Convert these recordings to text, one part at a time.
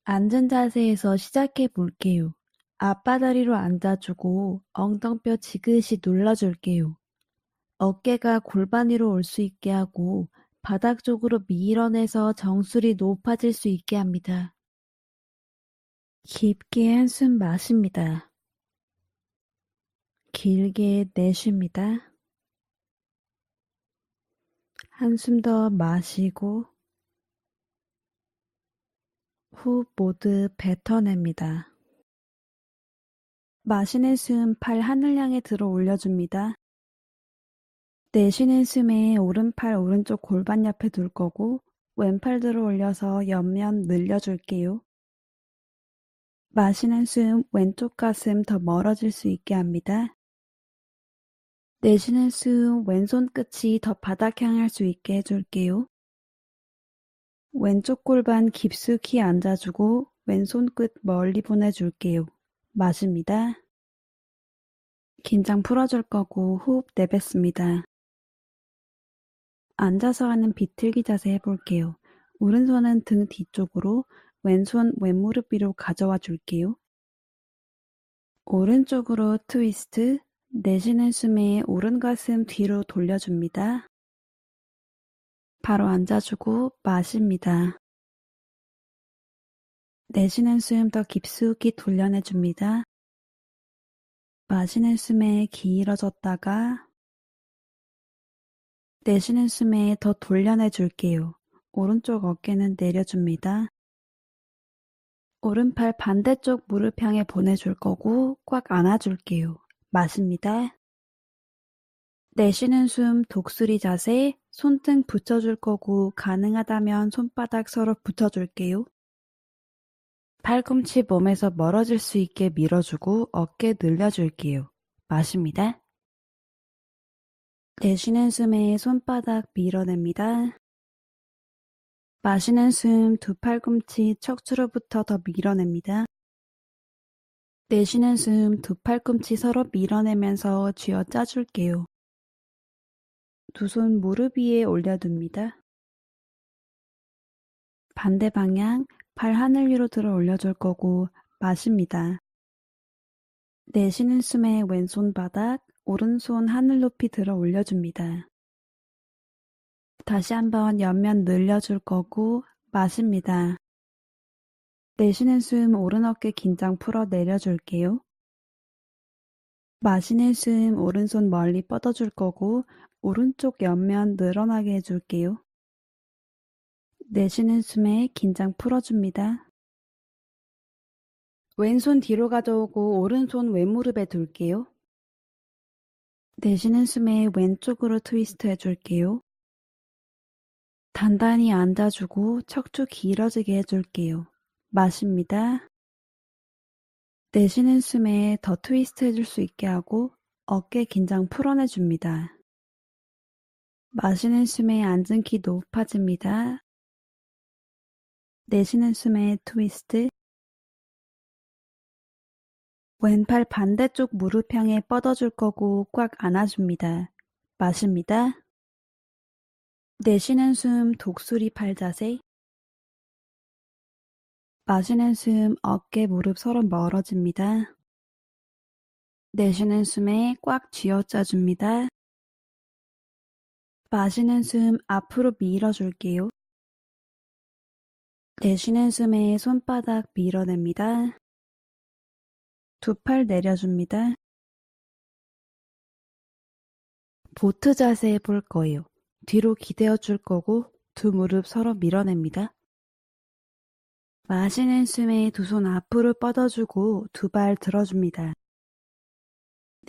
앉은 자세에서 시작해 볼게요. 앞바다리로 앉아주고 엉덩뼈 지그시 눌러줄게요. 어깨가 골반 위로 올 수 있게 하고 바닥 쪽으로 밀어내서 정수리 높아질 수 있게 합니다. 깊게 한숨 마십니다. 길게 내쉽니다. 한숨 더 마시고 호흡 모두 뱉어냅니다. 마시는 숨 팔 하늘 향해 들어 올려줍니다. 내쉬는 숨에 오른팔 오른쪽 골반 옆에 둘 거고 왼팔 들어 올려서 옆면 늘려줄게요. 마시는 숨 왼쪽 가슴 더 멀어질 수 있게 합니다. 내쉬는 숨 왼손 끝이 더 바닥 향할 수 있게 해줄게요. 왼쪽 골반 깊숙이 앉아주고 왼손 끝 멀리 보내줄게요. 마십니다. 긴장 풀어줄 거고 호흡 내뱉습니다. 앉아서 하는 비틀기 자세 해볼게요. 오른손은 등 뒤쪽으로 왼손 왼무릎 위로 가져와 줄게요. 오른쪽으로 트위스트, 내쉬는 숨에 오른 가슴 뒤로 돌려줍니다. 바로 앉아주고 마십니다. 내쉬는 숨 더 깊숙이 돌려내줍니다. 마시는 숨에 길어졌다가 내쉬는 숨에 더 돌려내줄게요. 오른쪽 어깨는 내려줍니다. 오른팔 반대쪽 무릎 향해 보내줄 거고 꽉 안아줄게요. 마십니다. 내쉬는 숨 독수리 자세, 손등 붙여줄 거고 가능하다면 손바닥 서로 붙여줄게요. 팔꿈치 몸에서 멀어질 수 있게 밀어주고 어깨 늘려줄게요. 마십니다. 내쉬는 숨에 손바닥 밀어냅니다. 마시는 숨 두 팔꿈치 척추로부터 더 밀어냅니다. 내쉬는 숨 두 팔꿈치 서로 밀어내면서 쥐어 짜줄게요. 두 손 무릎 위에 올려둡니다. 반대 방향 팔 하늘 위로 들어 올려줄 거고 마십니다. 내쉬는 숨에 왼손 바닥, 오른손 하늘 높이 들어 올려줍니다. 다시 한번 옆면 늘려줄 거고 마십니다. 내쉬는 숨 오른 어깨 긴장 풀어 내려줄게요. 마시는 숨 오른손 멀리 뻗어줄 거고 오른쪽 옆면 늘어나게 해줄게요. 내쉬는 숨에 긴장 풀어줍니다. 왼손 뒤로 가져오고 오른손 왼무릎에 둘게요. 내쉬는 숨에 왼쪽으로 트위스트 해줄게요. 단단히 앉아주고 척추 길어지게 해줄게요. 마십니다. 내쉬는 숨에 더 트위스트 해줄 수 있게 하고 어깨 긴장 풀어내줍니다. 마시는 숨에 앉은 키 높아집니다. 내쉬는 숨에 트위스트. 왼팔 반대쪽 무릎 향해 뻗어줄 거고 꽉 안아줍니다. 마십니다. 내쉬는 숨 독수리 팔 자세. 마시는 숨 어깨 무릎 서로 멀어집니다. 내쉬는 숨에 꽉 쥐어짜줍니다. 마시는 숨 앞으로 밀어줄게요. 내쉬는 숨에 손바닥 밀어냅니다. 두 팔 내려줍니다. 보트 자세 해볼 거예요. 뒤로 기대어 줄 거고 두 무릎 서로 밀어냅니다. 마시는 숨에 두 손 앞으로 뻗어주고 두 발 들어줍니다.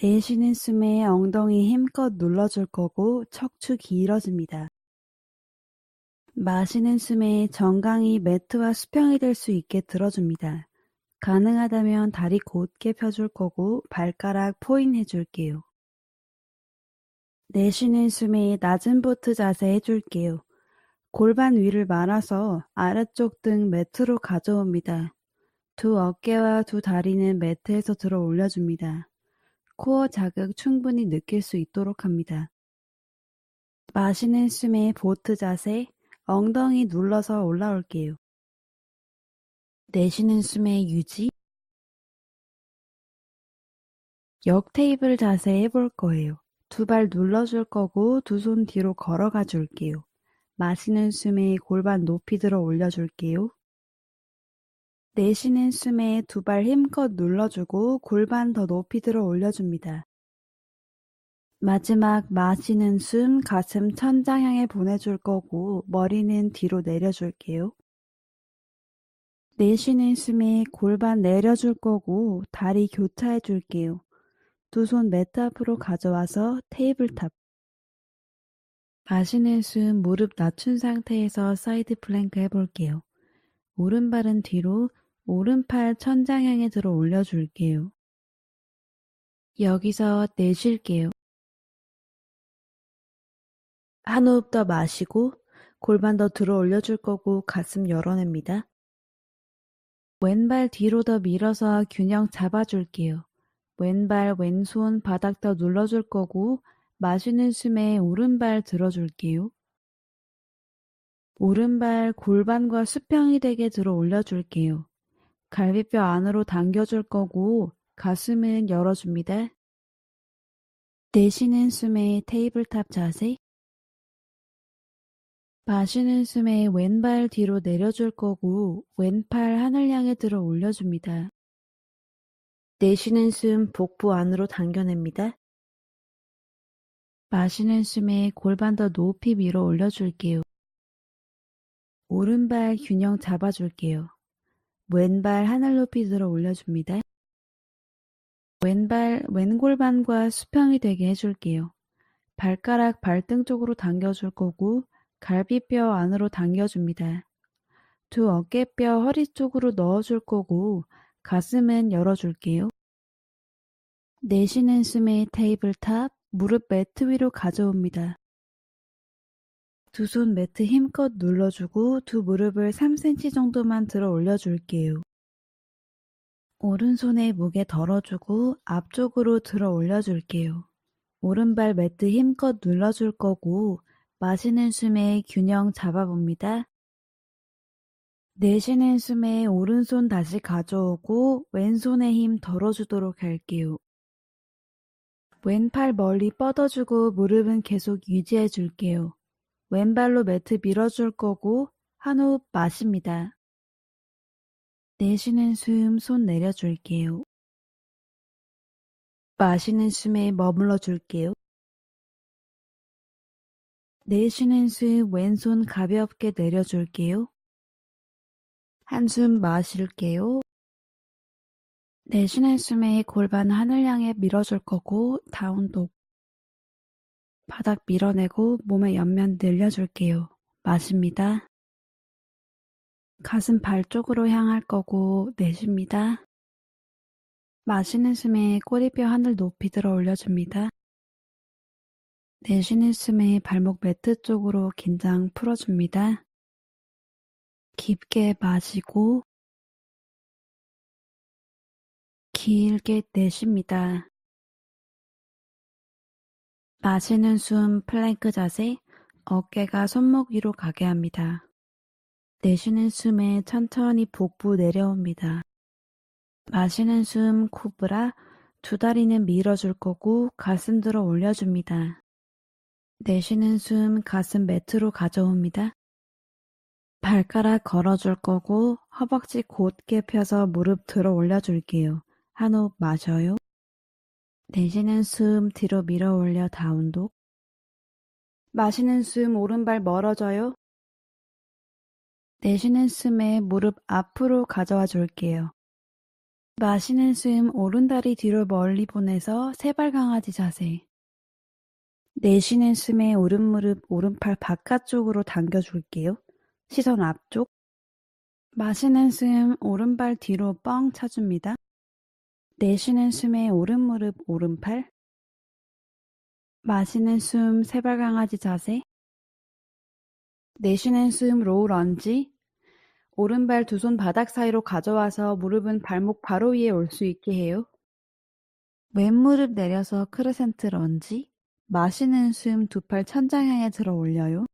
내쉬는 숨에 엉덩이 힘껏 눌러줄 거고 척추 길어집니다. 마시는 숨에 정강이 매트와 수평이 될 수 있게 들어줍니다. 가능하다면 다리 곧게 펴줄 거고 발가락 포인 해줄게요. 내쉬는 숨에 낮은 보트 자세 해줄게요. 골반 위를 말아서 아래쪽 등 매트로 가져옵니다. 두 어깨와 두 다리는 매트에서 들어 올려줍니다. 코어 자극 충분히 느낄 수 있도록 합니다. 마시는 숨에 보트 자세, 엉덩이 눌러서 올라올게요. 내쉬는 숨의 유지. 역 테이블 자세 해볼 거예요. 두 발 눌러줄 거고 두 손 뒤로 걸어가 줄게요. 마시는 숨에 골반 높이 들어 올려줄게요. 내쉬는 숨에 두 발 힘껏 눌러주고 골반 더 높이 들어 올려줍니다. 마지막 마시는 숨 가슴 천장 향해 보내줄 거고 머리는 뒤로 내려줄게요. 내쉬는 숨에 골반 내려줄 거고 다리 교차해 줄게요. 두 손 매트 앞으로 가져와서 테이블탑. 마시는 숨 무릎 낮춘 상태에서 사이드 플랭크 해볼게요. 오른발은 뒤로, 오른팔 천장 향해 들어 올려줄게요. 여기서 내쉴게요. 한 호흡 더 마시고 골반 더 들어 올려줄 거고 가슴 열어냅니다. 왼발 뒤로 더 밀어서 균형 잡아줄게요. 왼발 왼손 바닥 더 눌러줄 거고 마시는 숨에 오른발 들어줄게요. 오른발 골반과 수평이 되게 들어 올려줄게요. 갈비뼈 안으로 당겨줄 거고 가슴은 열어줍니다. 내쉬는 숨에 테이블탑 자세. 마시는 숨에 왼발 뒤로 내려줄 거고 왼팔 하늘 향해 들어 올려줍니다. 내쉬는 숨 복부 안으로 당겨냅니다. 마시는 숨에 골반 더 높이 밀어 올려줄게요. 오른발 균형 잡아줄게요. 왼발 하늘 높이 들어 올려줍니다. 왼발 왼골반과 수평이 되게 해줄게요. 발가락 발등 쪽으로 당겨줄 거고 갈비뼈 안으로 당겨줍니다. 두 어깨뼈 허리 쪽으로 넣어줄 거고 가슴은 열어줄게요. 내쉬는 숨에 테이블탑, 무릎 매트 위로 가져옵니다. 두 손 매트 힘껏 눌러주고 두 무릎을 3cm 정도만 들어 올려줄게요. 오른손에 무게 덜어주고 앞쪽으로 들어 올려줄게요. 오른발 매트 힘껏 눌러줄 거고 마시는 숨에 균형 잡아봅니다. 내쉬는 숨에 오른손 다시 가져오고 왼손에 힘 덜어주도록 할게요. 왼팔 멀리 뻗어주고 무릎은 계속 유지해 줄게요. 왼발로 매트 밀어줄 거고 한 호흡 마십니다. 내쉬는 숨 손 내려줄게요. 마시는 숨에 머물러 줄게요. 내쉬는 숨 왼손 가볍게 내려줄게요. 한숨 마실게요. 내쉬는 숨에 골반 하늘 향해 밀어줄 거고 다운독. 바닥 밀어내고 몸의 옆면 늘려줄게요. 마십니다. 가슴 발 쪽으로 향할 거고 내쉽니다. 마시는 숨에 꼬리뼈 하늘 높이 들어 올려줍니다. 내쉬는 숨에 발목 매트 쪽으로 긴장 풀어줍니다. 깊게 마시고 길게 내쉽니다. 마시는 숨 플랭크 자세, 어깨가 손목 위로 가게 합니다. 내쉬는 숨에 천천히 복부 내려옵니다. 마시는 숨 코브라, 두 다리는 밀어줄 거고 가슴 들어 올려줍니다. 내쉬는 숨 가슴 매트로 가져옵니다. 발가락 걸어줄 거고 허벅지 곧게 펴서 무릎 들어 올려줄게요. 한 호흡 마셔요. 내쉬는 숨 뒤로 밀어 올려 다운독. 마시는 숨 오른발 멀어져요. 내쉬는 숨에 무릎 앞으로 가져와 줄게요. 마시는 숨 오른다리 뒤로 멀리 보내서 세발 강아지 자세. 내쉬는 숨에 오른무릎 오른팔 바깥쪽으로 당겨줄게요. 시선 앞쪽. 마시는 숨 오른발 뒤로 뻥 차줍니다. 내쉬는 숨에 오른무릎 오른팔. 마시는 숨 세발 강아지 자세. 내쉬는 숨 로우 런지. 오른발 두 손 바닥 사이로 가져와서 무릎은 발목 바로 위에 올 수 있게 해요. 왼무릎 내려서 크레센트 런지. 마시는 숨 두 팔 천장 향해 들어 올려요.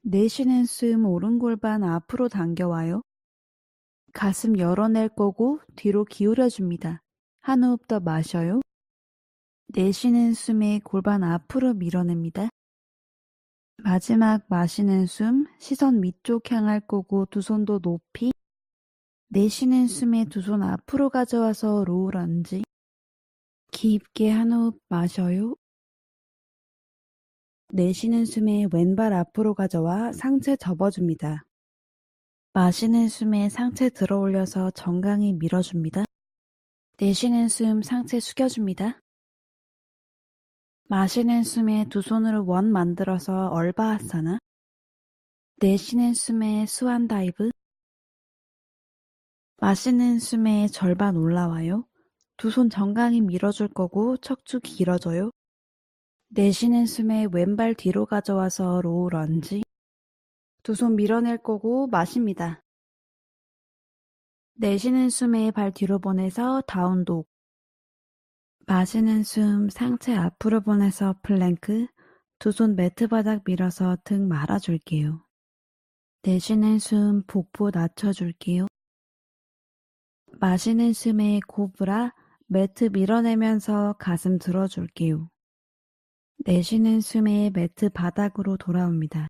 내쉬는 숨 오른 골반 앞으로 당겨와요. 가슴 열어낼 거고 뒤로 기울여줍니다. 한 호흡 더 마셔요. 내쉬는 숨에 골반 앞으로 밀어냅니다. 마지막 마시는 숨, 시선 위쪽 향할 거고 두 손도 높이. 내쉬는 숨에 두 손 앞으로 가져와서 로우 런지. 깊게 한 호흡 마셔요. 내쉬는 숨에 왼발 앞으로 가져와 상체 접어줍니다. 마시는 숨에 상체 들어 올려서 정강이 밀어줍니다. 내쉬는 숨 상체 숙여줍니다. 마시는 숨에 두 손으로 원 만들어서 얼바아사나. 내쉬는 숨에 스완 다이브. 마시는 숨에 절반 올라와요. 두 손 정강이 밀어줄 거고 척추 길어져요. 내쉬는 숨에 왼발 뒤로 가져와서 로우 런지. 두 손 밀어낼 거고 마십니다. 내쉬는 숨에 발 뒤로 보내서 다운독. 마시는 숨 상체 앞으로 보내서 플랭크. 두 손 매트 바닥 밀어서 등 말아줄게요. 내쉬는 숨 복부 낮춰줄게요. 마시는 숨에 코브라. 매트 밀어내면서 가슴 들어줄게요. 내쉬는 숨에 매트 바닥으로 돌아옵니다.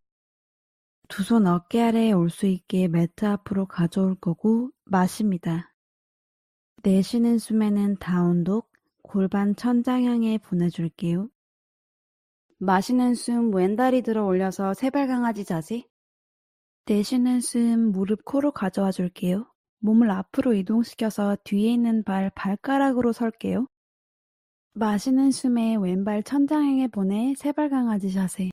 두 손 어깨 아래에 올 수 있게 매트 앞으로 가져올 거고 마십니다. 내쉬는 숨에는 다운독, 골반 천장 향해 보내줄게요. 마시는 숨 왼다리 들어 올려서 세발 강아지 자세. 내쉬는 숨 무릎 코로 가져와 줄게요. 몸을 앞으로 이동시켜서 뒤에 있는 발가락으로 설게요. 마시는 숨에 왼발 천장 향해 보내 세발 강아지 자세.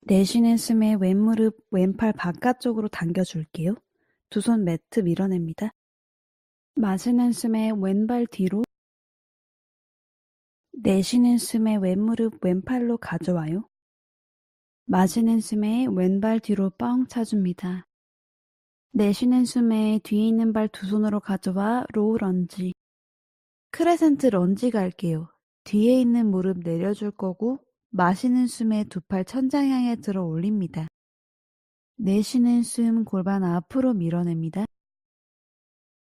내쉬는 숨에 왼무릎 왼팔 바깥쪽으로 당겨줄게요. 두 손 매트 밀어냅니다. 마시는 숨에 왼발 뒤로. 내쉬는 숨에 왼무릎 왼팔로 가져와요. 마시는 숨에 왼발 뒤로 뻥 차줍니다. 내쉬는 숨에 뒤에 있는 발 두 손으로 가져와 로우 런지. 크레센트 런지 갈게요. 뒤에 있는 무릎 내려줄 거고 마시는 숨에 두 팔 천장 향해 들어 올립니다. 내쉬는 숨 골반 앞으로 밀어냅니다.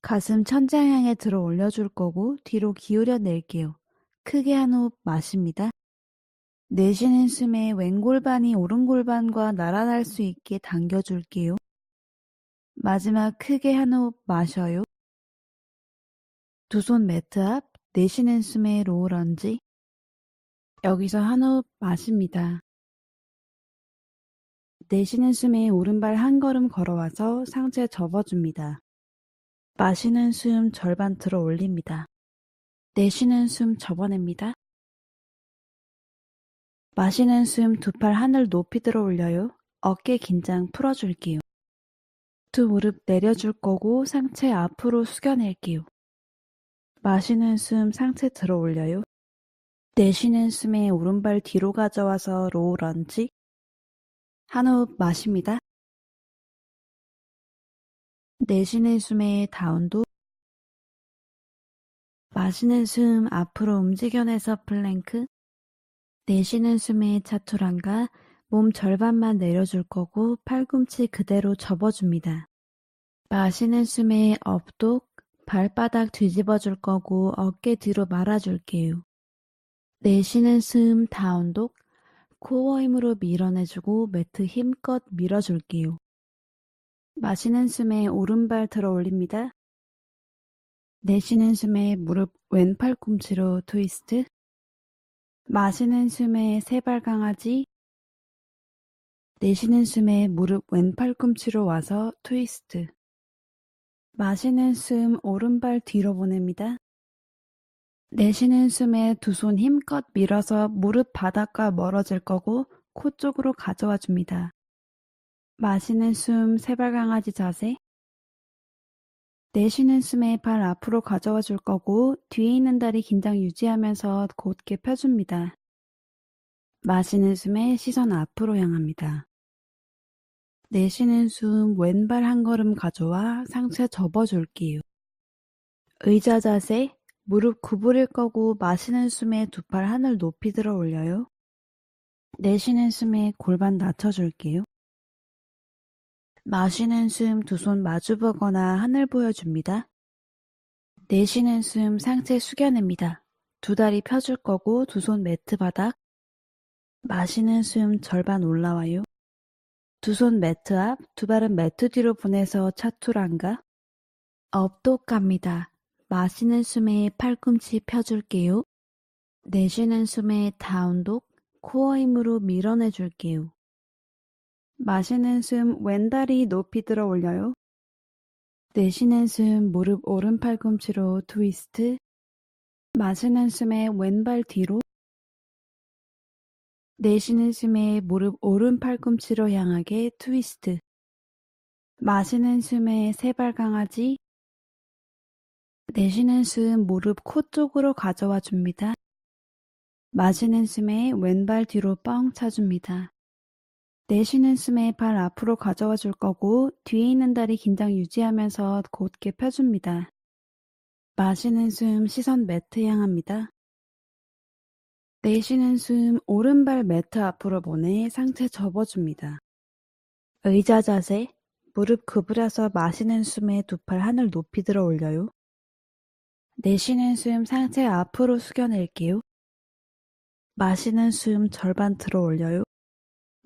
가슴 천장 향해 들어 올려줄 거고 뒤로 기울여 낼게요. 크게 한 호흡 마십니다. 내쉬는 숨에 왼골반이 오른골반과 날아갈 수 있게 당겨줄게요. 마지막 크게 한 호흡 마셔요. 두 손 매트 앞, 내쉬는 숨에 로우 런지. 여기서 한 호흡 마십니다. 내쉬는 숨에 오른발 한 걸음 걸어와서 상체 접어줍니다. 마시는 숨 절반 들어 올립니다. 내쉬는 숨 접어냅니다. 마시는 숨 두 팔 하늘 높이 들어 올려요. 어깨 긴장 풀어줄게요. 두 무릎 내려줄 거고 상체 앞으로 숙여낼게요. 마시는 숨 상체 들어 올려요. 내쉬는 숨에 오른발 뒤로 가져와서 로우 런지. 한 호흡 마십니다. 내쉬는 숨에 다운도. 마시는 숨 앞으로 움직여내서 플랭크. 내쉬는 숨에 차투란가. 몸 절반만 내려줄 거고 팔꿈치 그대로 접어줍니다. 마시는 숨에 업독. 발바닥 뒤집어 줄 거고 어깨 뒤로 말아줄게요. 내쉬는 숨 다운독. 코어 힘으로 밀어내주고 매트 힘껏 밀어줄게요. 마시는 숨에 오른발 들어 올립니다. 내쉬는 숨에 무릎 왼 팔꿈치로 트위스트. 마시는 숨에 세발 강아지. 내쉬는 숨에 무릎 왼 팔꿈치로 와서 트위스트. 마시는 숨 오른발 뒤로 보냅니다. 내쉬는 숨에 두 손 힘껏 밀어서 무릎 바닥과 멀어질 거고 코 쪽으로 가져와 줍니다. 마시는 숨 세발 강아지 자세. 내쉬는 숨에 발 앞으로 가져와 줄 거고 뒤에 있는 다리 긴장 유지하면서 곧게 펴줍니다. 마시는 숨에 시선 앞으로 향합니다. 내쉬는 숨 왼발 한 걸음 가져와 상체 접어줄게요. 의자 자세. 무릎 구부릴 거고 마시는 숨에 두 팔 하늘 높이 들어 올려요. 내쉬는 숨에 골반 낮춰줄게요. 마시는 숨 두 손 마주보거나 하늘 보여줍니다. 내쉬는 숨 상체 숙여냅니다. 두 다리 펴줄 거고 두 손 매트 바닥. 마시는 숨 절반 올라와요. 두 손 매트 앞, 두 발은 매트 뒤로 보내서 차투란가. 업독 갑니다. 마시는 숨에 팔꿈치 펴줄게요. 내쉬는 숨에 다운독, 코어 힘으로 밀어내줄게요. 마시는 숨 왼다리 높이 들어 올려요. 내쉬는 숨 무릎 오른 팔꿈치로 트위스트. 마시는 숨에 왼발 뒤로. 내쉬는 숨에 무릎 오른 팔꿈치로 향하게 트위스트. 마시는 숨에 세발 강아지. 내쉬는 숨 무릎 코 쪽으로 가져와 줍니다. 마시는 숨에 왼발 뒤로 뻥 차줍니다. 내쉬는 숨에 발 앞으로 가져와 줄 거고 뒤에 있는 다리 긴장 유지하면서 곧게 펴줍니다. 마시는 숨 시선 매트 향합니다. 내쉬는 숨 오른발 매트 앞으로 보내 상체 접어줍니다. 의자 자세, 무릎 구부려서 마시는 숨에 두 팔 하늘 높이 들어 올려요. 내쉬는 숨 상체 앞으로 숙여낼게요. 마시는 숨 절반 들어 올려요.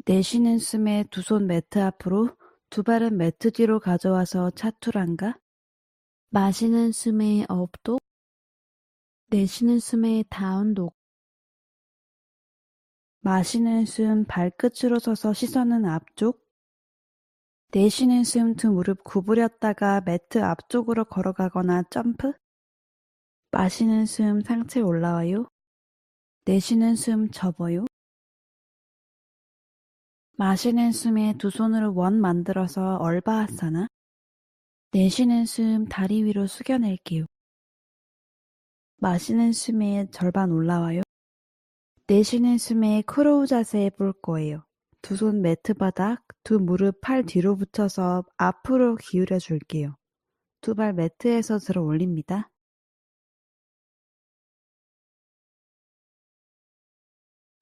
내쉬는 숨에 두 손 매트 앞으로, 두 발은 매트 뒤로 가져와서 차투란가. 마시는 숨에 업독, 내쉬는 숨에 다운독. 마시는 숨 발끝으로 서서 시선은 앞쪽. 내쉬는 숨 두 무릎 구부렸다가 매트 앞쪽으로 걸어가거나 점프. 마시는 숨 상체 올라와요. 내쉬는 숨 접어요. 마시는 숨에 두 손으로 원 만들어서 얼바아사나. 내쉬는 숨 다리 위로 숙여낼게요. 마시는 숨에 절반 올라와요. 내쉬는 숨에 크로우 자세 해볼 거예요. 두 손 매트 바닥, 두 무릎 팔 뒤로 붙여서 앞으로 기울여 줄게요. 두 발 매트에서 들어 올립니다.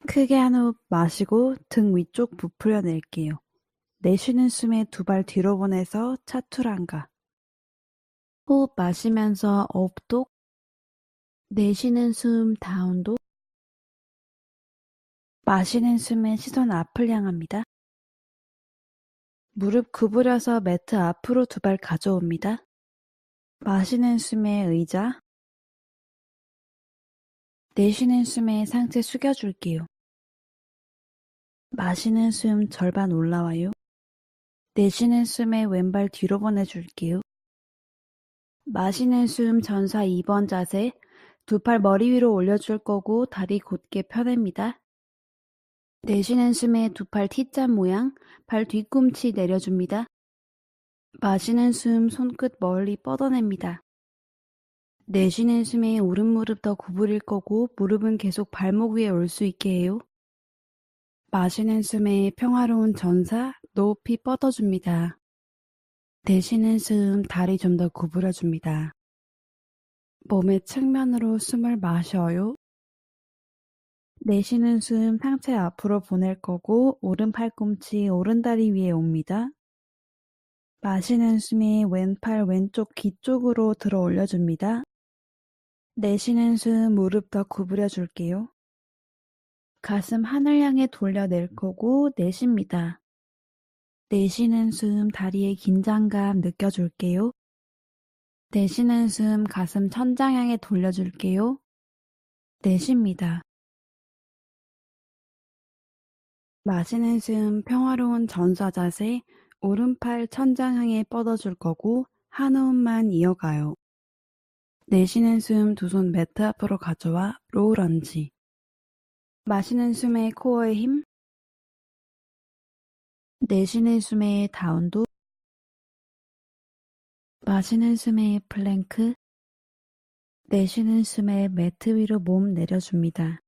크게 한 호흡 마시고 등 위쪽 부풀려 낼게요. 내쉬는 숨에 두 발 뒤로 보내서 차투란가. 호흡 마시면서 업독, 내쉬는 숨 다운독. 마시는 숨에 시선 앞을 향합니다. 무릎 구부려서 매트 앞으로 두 발 가져옵니다. 마시는 숨에 의자. 내쉬는 숨에 상체 숙여줄게요. 마시는 숨 절반 올라와요. 내쉬는 숨에 왼발 뒤로 보내줄게요. 마시는 숨 전사 2번 자세. 두 팔 머리 위로 올려줄 거고 다리 곧게 펴냅니다. 내쉬는 숨에 두 팔 T자 모양, 발 뒤꿈치 내려줍니다. 마시는 숨 손끝 멀리 뻗어냅니다. 내쉬는 숨에 오른 무릎 더 구부릴 거고 무릎은 계속 발목 위에 올 수 있게 해요. 마시는 숨에 평화로운 전사 높이 뻗어줍니다. 내쉬는 숨 다리 좀 더 구부려줍니다. 몸의 측면으로 숨을 마셔요. 내쉬는 숨 상체 앞으로 보낼 거고 오른 팔꿈치 오른 다리 위에 옵니다. 마시는 숨에 왼팔 왼쪽 귀 쪽으로 들어 올려줍니다. 내쉬는 숨 무릎 더 구부려 줄게요. 가슴 하늘 향해 돌려낼 거고 내쉽니다. 내쉬는 숨 다리의 긴장감 느껴줄게요. 내쉬는 숨 가슴 천장 향해 돌려줄게요. 내쉽니다. 마시는 숨 평화로운 전사 자세, 오른팔 천장 향해 뻗어줄 거고 한 호흡만 이어가요. 내쉬는 숨 두 손 매트 앞으로 가져와 로우 런지. 마시는 숨에 코어에 힘. 내쉬는 숨에 다운도. 마시는 숨에 플랭크. 내쉬는 숨에 매트 위로 몸 내려줍니다.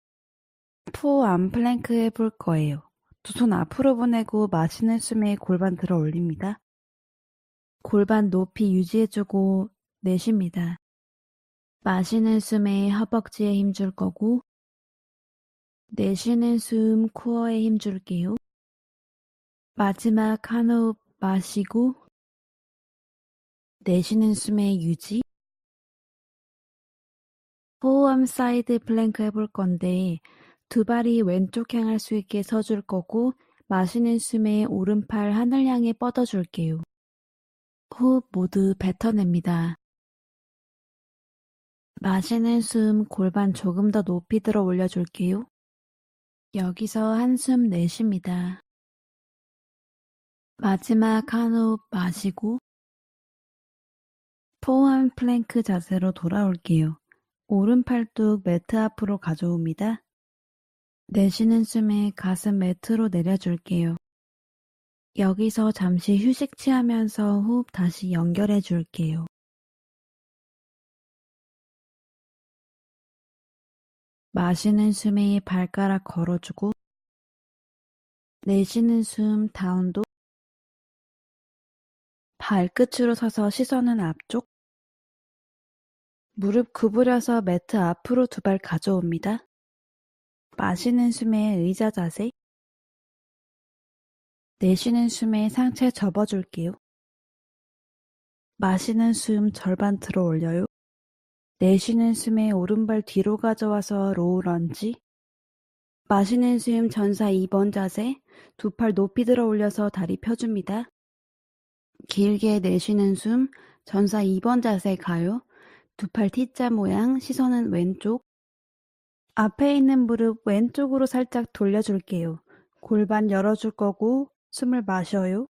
푸어암 플랭크 해볼 거예요. 두 손 앞으로 보내고 마시는 숨에 골반 들어 올립니다. 골반 높이 유지해주고 내쉽니다. 마시는 숨에 허벅지에 힘줄 거고 내쉬는 숨 코어에 힘줄게요. 마지막 한 호흡 마시고 내쉬는 숨에 유지. 호흡 사이드 플랭크 해볼 건데 두 발이 왼쪽 향할 수 있게 서줄 거고 마시는 숨에 오른팔 하늘 향해 뻗어줄게요. 호흡 모두 뱉어냅니다. 마시는 숨 골반 조금 더 높이 들어 올려줄게요. 여기서 한숨 내쉽니다. 마지막 한 호흡 마시고 포함 플랭크 자세로 돌아올게요. 오른팔뚝 매트 앞으로 가져옵니다. 내쉬는 숨에 가슴 매트로 내려줄게요. 여기서 잠시 휴식 취하면서 호흡 다시 연결해 줄게요. 마시는 숨에 발가락 걸어주고 내쉬는 숨 다운도 발끝으로 서서 시선은 앞쪽 무릎 구부려서 매트 앞으로 두 발 가져옵니다. 마시는 숨에 의자 자세 내쉬는 숨에 상체 접어줄게요. 마시는 숨 절반 들어 올려요. 내쉬는 숨에 오른발 뒤로 가져와서 로우 런지 마시는 숨 전사 2번 자세 두 팔 높이 들어 올려서 다리 펴줍니다. 길게 내쉬는 숨 전사 2번 자세 가요. 두 팔 T자 모양 시선은 왼쪽 앞에 있는 무릎 왼쪽으로 살짝 돌려줄게요. 골반 열어줄 거고 숨을 마셔요.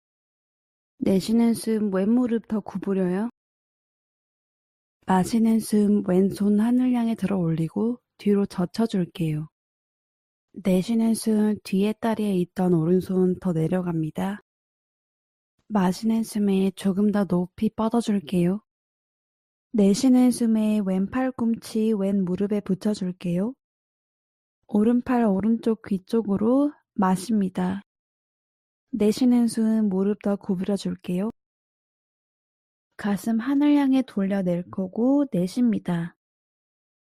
내쉬는 숨 왼무릎 더 구부려요. 마시는 숨 왼손 하늘 향해 들어 올리고 뒤로 젖혀줄게요. 내쉬는 숨 뒤에 다리에 있던 오른손 더 내려갑니다. 마시는 숨에 조금 더 높이 뻗어줄게요. 내쉬는 숨에 왼 팔꿈치 왼 무릎에 붙여줄게요. 오른팔 오른쪽 귀 쪽으로 마십니다. 내쉬는 숨 무릎 더 구부려줄게요. 가슴 하늘 향해 돌려낼 거고 내쉽니다.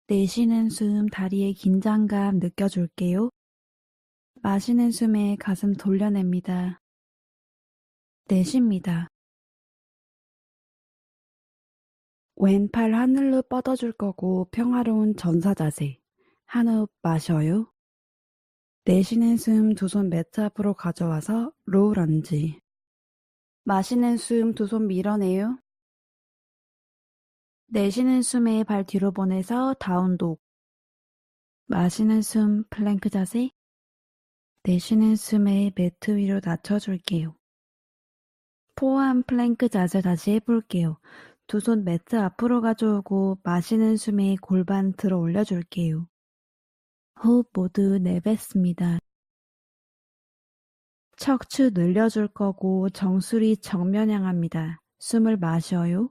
내쉬는 숨 다리에 긴장감 느껴줄게요. 마시는 숨에 가슴 돌려냅니다. 내쉽니다. 왼팔 하늘로 뻗어줄 거고 평화로운 전사 자세. 한 호흡 마셔요. 내쉬는 숨 두 손 매트 앞으로 가져와서 로우 런지. 마시는 숨 두 손 밀어내요. 내쉬는 숨에 발 뒤로 보내서 다운독. 마시는 숨 플랭크 자세. 내쉬는 숨에 매트 위로 낮춰줄게요. 포함 플랭크 자세 다시 해볼게요. 두 손 매트 앞으로 가져오고 마시는 숨에 골반 들어 올려줄게요. 호흡 모두 내뱉습니다. 척추 늘려줄 거고 정수리 정면 향합니다. 숨을 마셔요.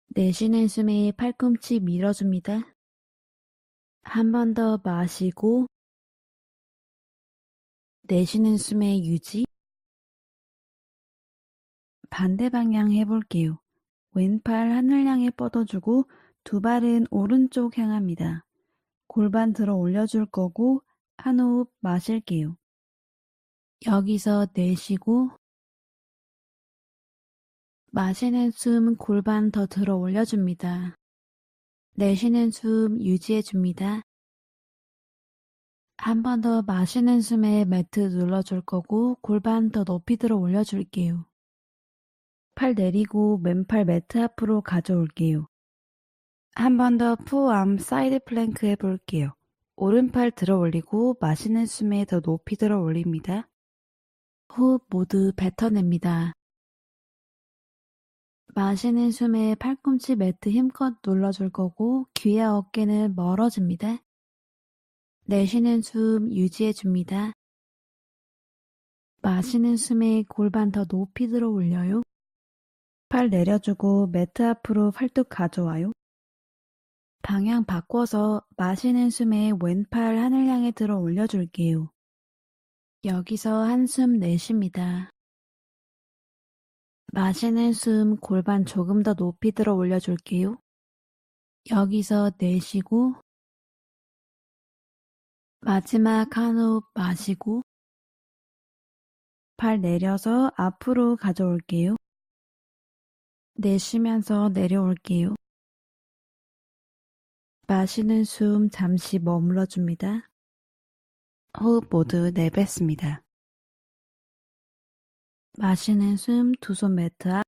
내쉬는 숨에 팔꿈치 밀어줍니다. 한 번 더 마시고 내쉬는 숨에 유지. 반대 방향 해볼게요. 왼팔 하늘 향해 뻗어주고 두 발은 오른쪽 향합니다. 골반 들어 올려줄 거고 한 호흡 마실게요. 여기서 내쉬고 마시는 숨 골반 더 들어 올려줍니다. 내쉬는 숨 유지해줍니다. 한 번 더 마시는 숨에 매트 눌러줄 거고 골반 더 높이 들어 올려줄게요. 팔 내리고 맨팔 매트 앞으로 가져올게요. 한 번 더 포암 사이드 플랭크 해볼게요. 오른팔 들어 올리고 마시는 숨에 더 높이 들어 올립니다. 호흡 모두 뱉어냅니다. 마시는 숨에 팔꿈치 매트 힘껏 눌러줄 거고 귀와 어깨는 멀어집니다. 내쉬는 숨 유지해줍니다. 마시는 숨에 골반 더 높이 들어 올려요. 팔 내려주고 매트 앞으로 팔뚝 가져와요. 방향 바꿔서 마시는 숨에 왼팔 하늘 향해 들어 올려줄게요. 여기서 한숨 내쉽니다. 마시는 숨 골반 조금 더 높이 들어 올려줄게요. 여기서 내쉬고 마지막 한 호흡 마시고 발 내려서 앞으로 가져올게요. 내쉬면서 내려올게요. 마시는 숨 잠시 머물러줍니다. 호흡 모두 내뱉습니다. 마시는 숨 두 손 매트 앞.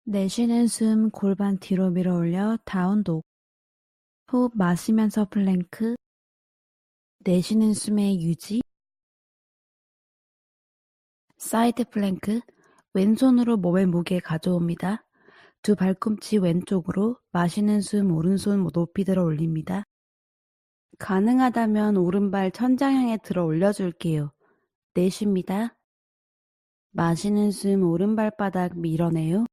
내쉬는 숨 골반 뒤로 밀어 올려 다운독. 호흡 마시면서 플랭크. 내쉬는 숨의 유지. 사이드 플랭크. 왼손으로 몸의 무게 가져옵니다. 두 발꿈치 왼쪽으로, 마시는 숨 오른손 높이 들어 올립니다. 가능하다면 오른발 천장 향해 들어 올려줄게요. 내쉽니다. 마시는 숨 오른발바닥 밀어내요.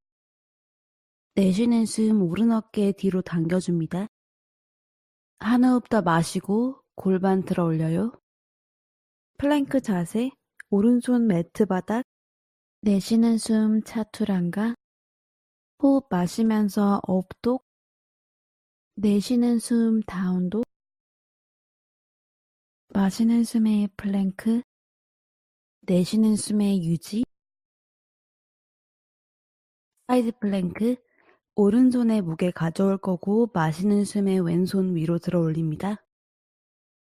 내쉬는 숨 오른 어깨 뒤로 당겨줍니다. 한 호흡 더 마시고 골반 들어 올려요. 플랭크 자세, 오른손 매트 바닥. 내쉬는 숨 차투란가. 호흡 마시면서 업독. 내쉬는 숨 다운독. 마시는 숨에 플랭크. 내쉬는 숨에 유지. 사이드 플랭크. 오른손에 무게 가져올 거고 마시는 숨에 왼손 위로 들어 올립니다.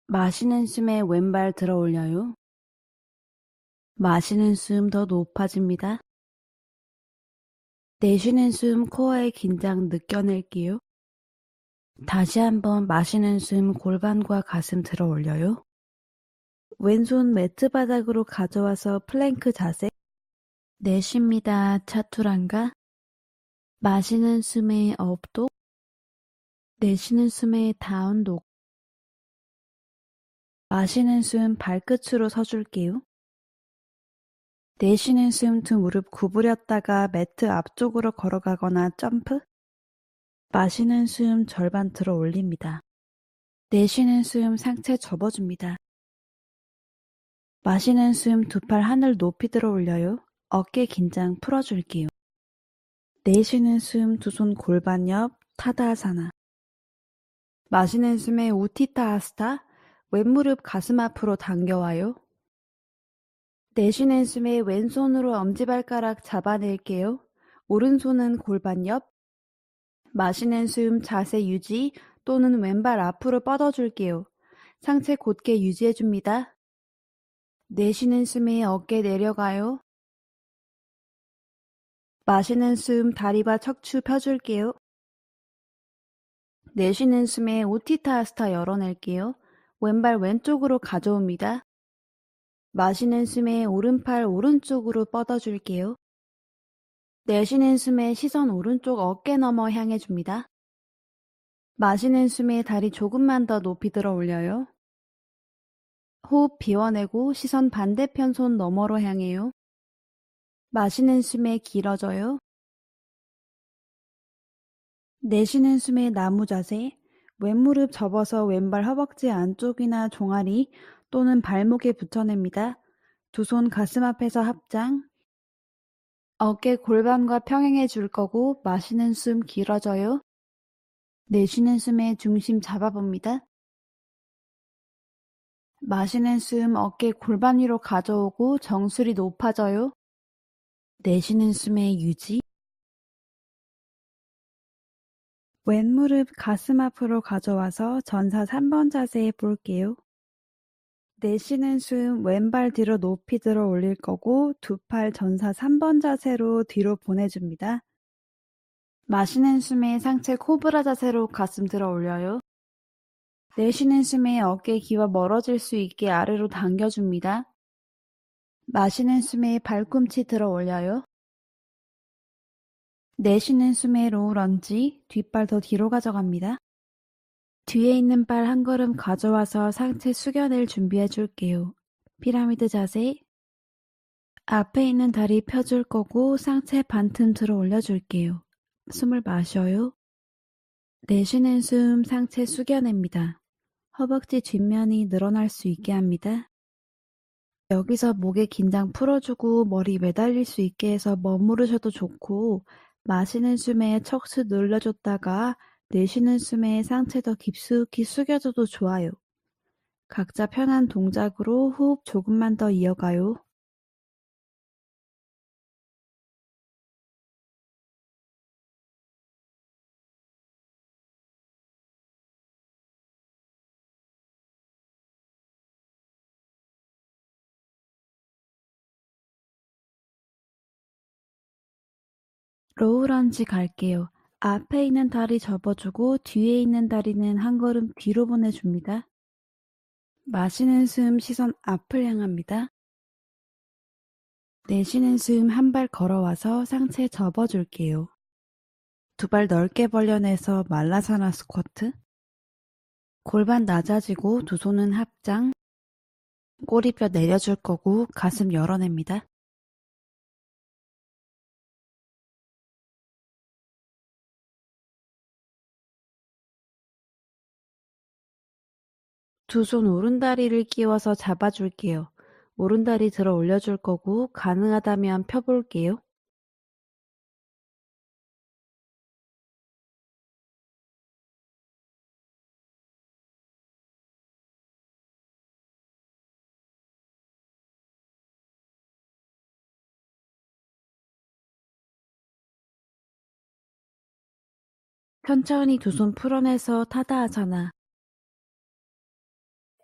마시는 숨에 왼발 들어 올려요. 마시는 숨 더 높아집니다. 내쉬는 숨 코어의 긴장 느껴낼게요. 다시 한번 마시는 숨 골반과 가슴 들어 올려요. 왼손 매트 바닥으로 가져와서 플랭크 자세. 내쉽니다. 차투란가. 마시는 숨에 업독. 내쉬는 숨에 다운독. 마시는 숨 발끝으로 서줄게요. 내쉬는 숨 두 무릎 구부렸다가 매트 앞쪽으로 걸어가거나 점프. 마시는 숨 절반 들어 올립니다. 내쉬는 숨 상체 접어줍니다. 마시는 숨 두 팔 하늘 높이 들어 올려요. 어깨 긴장 풀어줄게요. 내쉬는 숨 두 손 골반 옆 타다아사나. 마시는 숨에 우티타하스타. 왼무릎 가슴 앞으로 당겨와요. 내쉬는 숨에 왼손으로 엄지발가락 잡아낼게요. 오른손은 골반 옆. 마시는 숨 자세 유지 또는 왼발 앞으로 뻗어줄게요. 상체 곧게 유지해줍니다. 내쉬는 숨에 어깨 내려가요. 마시는 숨 다리바 척추 펴줄게요. 내쉬는 숨에 우티타하스타 열어낼게요. 왼발 왼쪽으로 가져옵니다. 마시는 숨에 오른팔 오른쪽으로 뻗어줄게요. 내쉬는 숨에 시선 오른쪽 어깨 너머 향해 줍니다. 마시는 숨에 다리 조금만 더 높이 들어 올려요. 호흡 비워내고 시선 반대편 손 너머로 향해요. 마시는 숨에 길어져요. 내쉬는 숨에 나무 자세. 왼무릎 접어서 왼발 허벅지 안쪽이나 종아리 또는 발목에 붙여냅니다. 두 손 가슴 앞에서 합장. 어깨 골반과 평행해 줄 거고 마시는 숨 길어져요. 내쉬는 숨에 중심 잡아봅니다. 마시는 숨 어깨 골반 위로 가져오고 정수리 높아져요. 내쉬는 숨에 유지. 왼무릎 가슴 앞으로 가져와서 전사 3번 자세에 볼게요. 내쉬는 숨 왼발 뒤로 높이 들어 올릴 거고 두 팔 전사 3번 자세로 뒤로 보내줍니다. 마시는 숨에 상체 코브라 자세로 가슴 들어 올려요. 내쉬는 숨에 어깨 귀와 멀어질 수 있게 아래로 당겨줍니다. 마시는 숨에 발꿈치 들어 올려요. 내쉬는 숨에 로우 런지, 뒷발 더 뒤로 가져갑니다. 뒤에 있는 발 한 걸음 가져와서 상체 숙여낼 준비해 줄게요. 피라미드 자세. 앞에 있는 다리 펴줄 거고 상체 반틈 들어 올려줄게요. 숨을 마셔요. 내쉬는 숨 상체 숙여냅니다. 허벅지 뒷면이 늘어날 수 있게 합니다. 여기서 목에 긴장 풀어주고 머리 매달릴 수 있게 해서 머무르셔도 좋고 마시는 숨에 척수 늘려줬다가 내쉬는 숨에 상체 더 깊숙이 숙여줘도 좋아요. 각자 편한 동작으로 호흡 조금만 더 이어가요. 로우런지 갈게요. 앞에 있는 다리 접어주고 뒤에 있는 다리는 한 걸음 뒤로 보내줍니다. 마시는 숨 시선 앞을 향합니다. 내쉬는 숨 한 발 걸어와서 상체 접어줄게요. 두 발 넓게 벌려내서 말라사나 스쿼트. 골반 낮아지고 두 손은 합장. 꼬리뼈 내려줄 거고 가슴 열어냅니다. 두 손 오른다리를 끼워서 잡아줄게요. 오른다리 들어 올려줄 거고 가능하다면 펴볼게요. 천천히 두 손 풀어내서 타다하사나.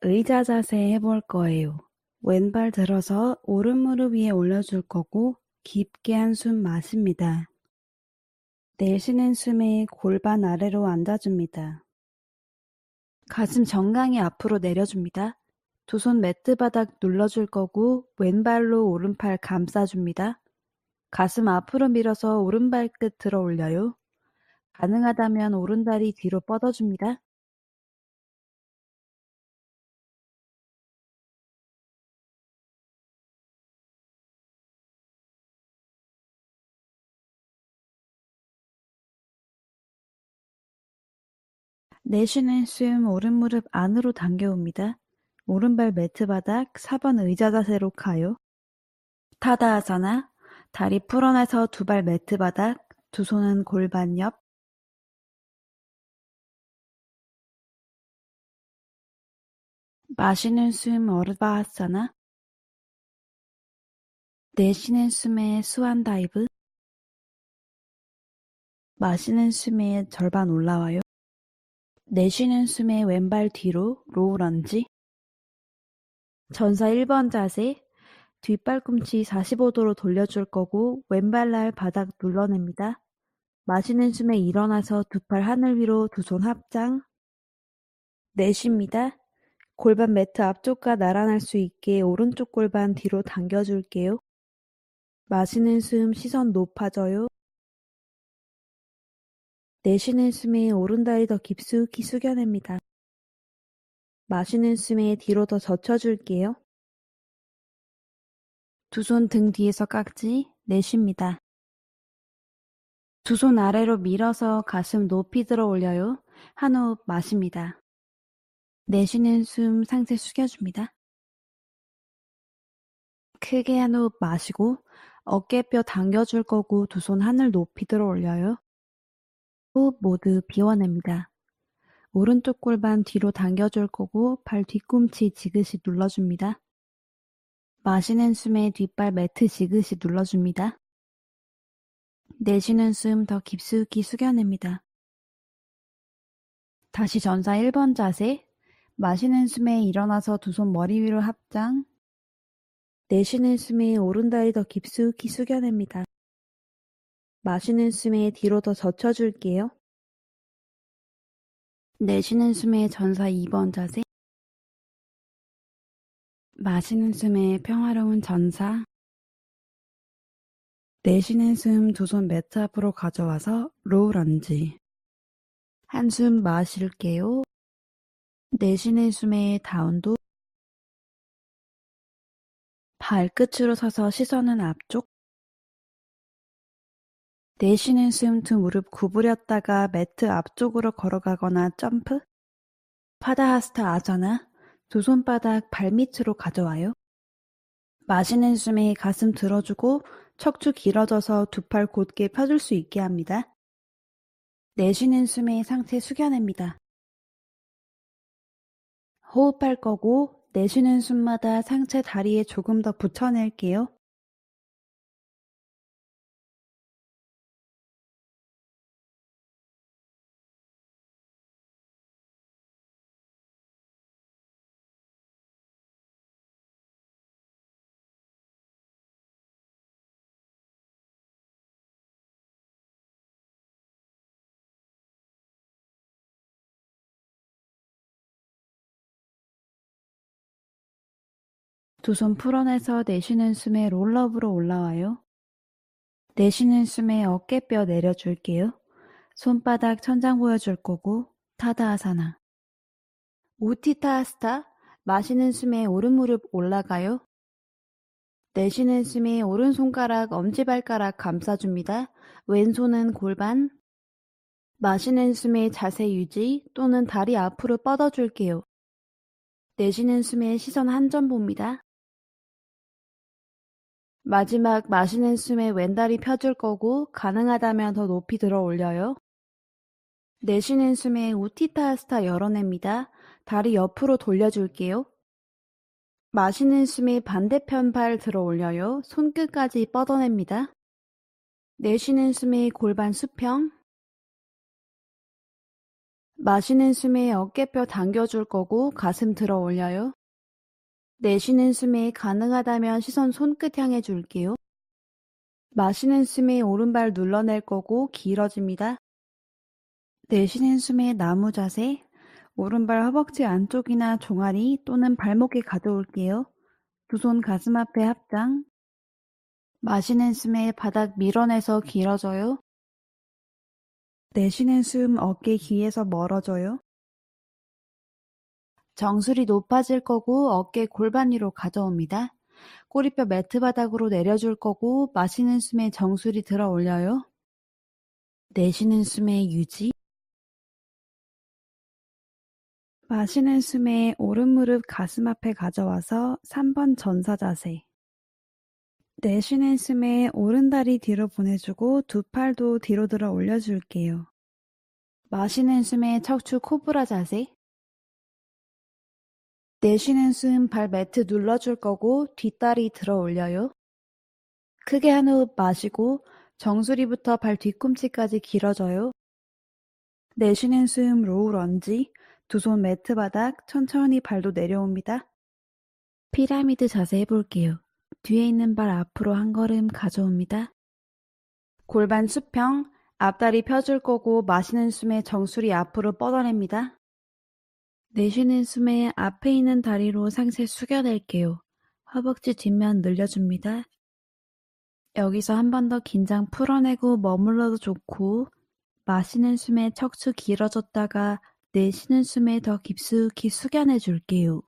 의자 자세 해볼 거예요. 왼발 들어서 오른 무릎 위에 올려줄 거고 깊게 한숨 마십니다. 내쉬는 숨에 골반 아래로 앉아줍니다. 가슴 정강이 앞으로 내려줍니다. 두 손 매트 바닥 눌러줄 거고 왼발로 오른팔 감싸줍니다. 가슴 앞으로 밀어서 오른발끝 들어 올려요. 가능하다면 오른다리 뒤로 뻗어줍니다. 내쉬는 숨 오른 무릎 안으로 당겨옵니다. 오른발 매트 바닥 4번 의자 자세로 가요. 타다하사나. 다리 풀어내서 두 발 매트 바닥, 두 손은 골반 옆. 마시는 숨 어르바하사나. 내쉬는 숨에 수완 다이브. 마시는 숨에 절반 올라와요. 내쉬는 숨에 왼발 뒤로 로우 런지. 전사 1번 자세. 뒷발꿈치 45도로 돌려줄 거고 왼발날 바닥 눌러냅니다. 마시는 숨에 일어나서 두 팔 하늘 위로 두 손 합장. 내쉽니다. 골반 매트 앞쪽과 나란할 수 있게 오른쪽 골반 뒤로 당겨줄게요. 마시는 숨 시선 높아져요. 내쉬는 숨에 오른다리 더 깊숙이 숙여냅니다. 마시는 숨에 뒤로 더 젖혀줄게요. 두 손 등 뒤에서 깍지, 내쉽니다. 두 손 아래로 밀어서 가슴 높이 들어 올려요. 한 호흡 마십니다. 내쉬는 숨 상체 숙여줍니다. 크게 한 호흡 마시고 어깨뼈 당겨줄 거고 두 손 하늘 높이 들어 올려요. 호흡 모두 비워냅니다. 오른쪽 골반 뒤로 당겨줄 거고 발 뒤꿈치 지그시 눌러줍니다. 마시는 숨에 뒷발 매트 지그시 눌러줍니다. 내쉬는 숨 더 깊숙이 숙여냅니다. 다시 전사 1번 자세. 마시는 숨에 일어나서 두 손 머리 위로 합장. 내쉬는 숨에 오른다리 더 깊숙이 숙여냅니다. 마시는 숨에 뒤로 더 젖혀줄게요. 내쉬는 숨에 전사 2번 자세. 마시는 숨에 평화로운 전사. 내쉬는 숨 두 손 매트 앞으로 가져와서 로우 런지. 한숨 마실게요. 내쉬는 숨에 다운도. 발끝으로 서서 시선은 앞쪽. 내쉬는 숨 두 무릎 구부렸다가 매트 앞쪽으로 걸어가거나 점프. 파다하스타 아사나. 두 손바닥 발밑으로 가져와요. 마시는 숨에 가슴 들어주고 척추 길어져서 두 팔 곧게 펴줄 수 있게 합니다. 내쉬는 숨에 상체 숙여냅니다. 호흡할 거고 내쉬는 숨마다 상체 다리에 조금 더 붙여낼게요. 두 손 풀어내서 내쉬는 숨에 롤업으로 올라와요. 내쉬는 숨에 어깨뼈 내려줄게요. 손바닥 천장 보여줄 거고 타다아사나. 우티타스타. 마시는 숨에 오른 무릎 올라가요. 내쉬는 숨에 오른손가락 엄지발가락 감싸줍니다. 왼손은 골반. 마시는 숨에 자세 유지 또는 다리 앞으로 뻗어줄게요. 내쉬는 숨에 시선 한 점 봅니다. 마지막 마시는 숨에 왼다리 펴줄 거고 가능하다면 더 높이 들어 올려요. 내쉬는 숨에 우티타스타 열어냅니다. 다리 옆으로 돌려줄게요. 마시는 숨에 반대편 발 들어 올려요. 손끝까지 뻗어냅니다. 내쉬는 숨에 골반 수평. 마시는 숨에 어깨뼈 당겨줄 거고 가슴 들어 올려요. 내쉬는 숨에 가능하다면 시선 손끝 향해 줄게요. 마시는 숨에 오른발 눌러낼 거고 길어집니다. 내쉬는 숨에 나무 자세. 오른발 허벅지 안쪽이나 종아리 또는 발목에 가져올게요. 두 손 가슴 앞에 합장. 마시는 숨에 바닥 밀어내서 길어져요. 내쉬는 숨 어깨 귀에서 멀어져요. 정수리 높아질 거고 어깨 골반 위로 가져옵니다. 꼬리뼈 매트 바닥으로 내려줄 거고 마시는 숨에 정수리 들어 올려요. 내쉬는 숨에 유지. 마시는 숨에 오른 무릎 가슴 앞에 가져와서 3번 전사 자세. 내쉬는 숨에 오른 다리 뒤로 보내주고 두 팔도 뒤로 들어 올려줄게요. 마시는 숨에 척추 코브라 자세. 내쉬는 숨 발 매트 눌러줄 거고 뒷다리 들어 올려요. 크게 한 호흡 마시고 정수리부터 발 뒤꿈치까지 길어져요. 내쉬는 숨 로우 런지. 두 손 매트 바닥 천천히 발도 내려옵니다. 피라미드 자세 해볼게요. 뒤에 있는 발 앞으로 한 걸음 가져옵니다. 골반 수평. 앞다리 펴줄 거고 마시는 숨에 정수리 앞으로 뻗어냅니다. 내쉬는 숨에 앞에 있는 다리로 상체 숙여낼게요. 허벅지 뒷면 늘려줍니다. 여기서 한 번 더 긴장 풀어내고 머물러도 좋고 마시는 숨에 척추 길어졌다가 내쉬는 숨에 더 깊숙이 숙여내 줄게요.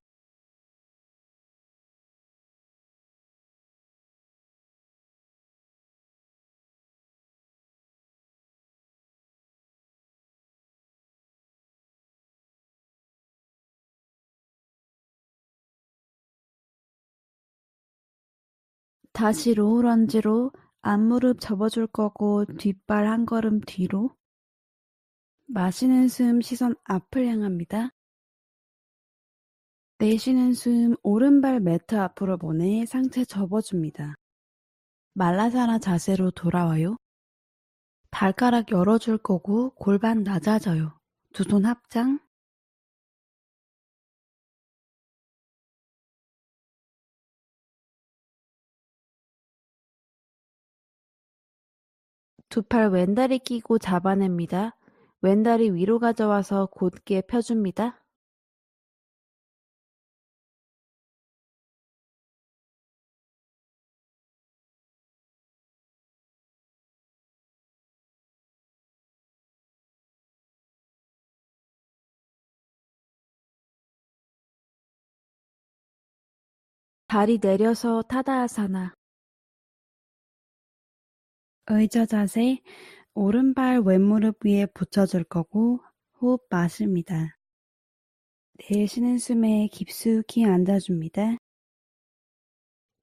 다시 로우 런지로 앞무릎 접어줄 거고 뒷발 한 걸음 뒤로. 마시는 숨 시선 앞을 향합니다. 내쉬는 숨 오른발 매트 앞으로 보내 상체 접어줍니다. 말라사나 자세로 돌아와요. 발가락 열어줄 거고 골반 낮아져요. 두 손 합장. 두 팔 왼다리 끼고 잡아냅니다. 왼다리 위로 가져와서 곧게 펴줍니다. 다리 내려서 타다아사나. 의자 자세. 오른발 왼무릎 위에 붙여줄 거고 호흡 마십니다. 내쉬는 숨에 깊숙이 앉아줍니다.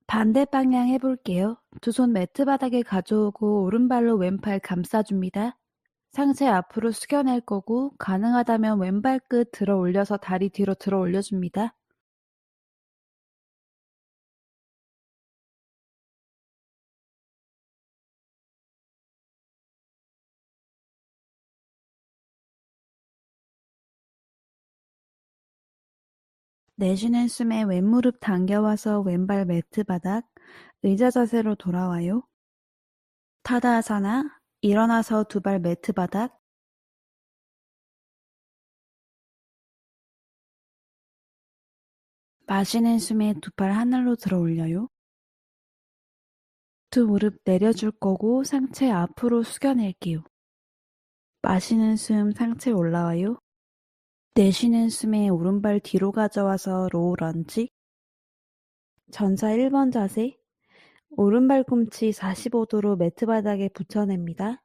반대 방향 해볼게요. 두 손 매트 바닥에 가져오고 오른발로 왼팔 감싸줍니다. 상체 앞으로 숙여낼 거고 가능하다면 왼발끝 들어 올려서 다리 뒤로 들어 올려줍니다. 내쉬는 숨에 왼무릎 당겨와서 왼발 매트 바닥, 의자 자세로 돌아와요. 타다아사나, 일어나서 두 발 매트 바닥, 마시는 숨에 두 팔 하늘로 들어 올려요. 두 무릎 내려줄 거고 상체 앞으로 숙여낼게요. 마시는 숨 상체 올라와요. 내쉬는 숨에 오른발 뒤로 가져와서 로우 런지. 전사 1번 자세. 오른발 꿈치 45도로 매트 바닥에 붙여냅니다.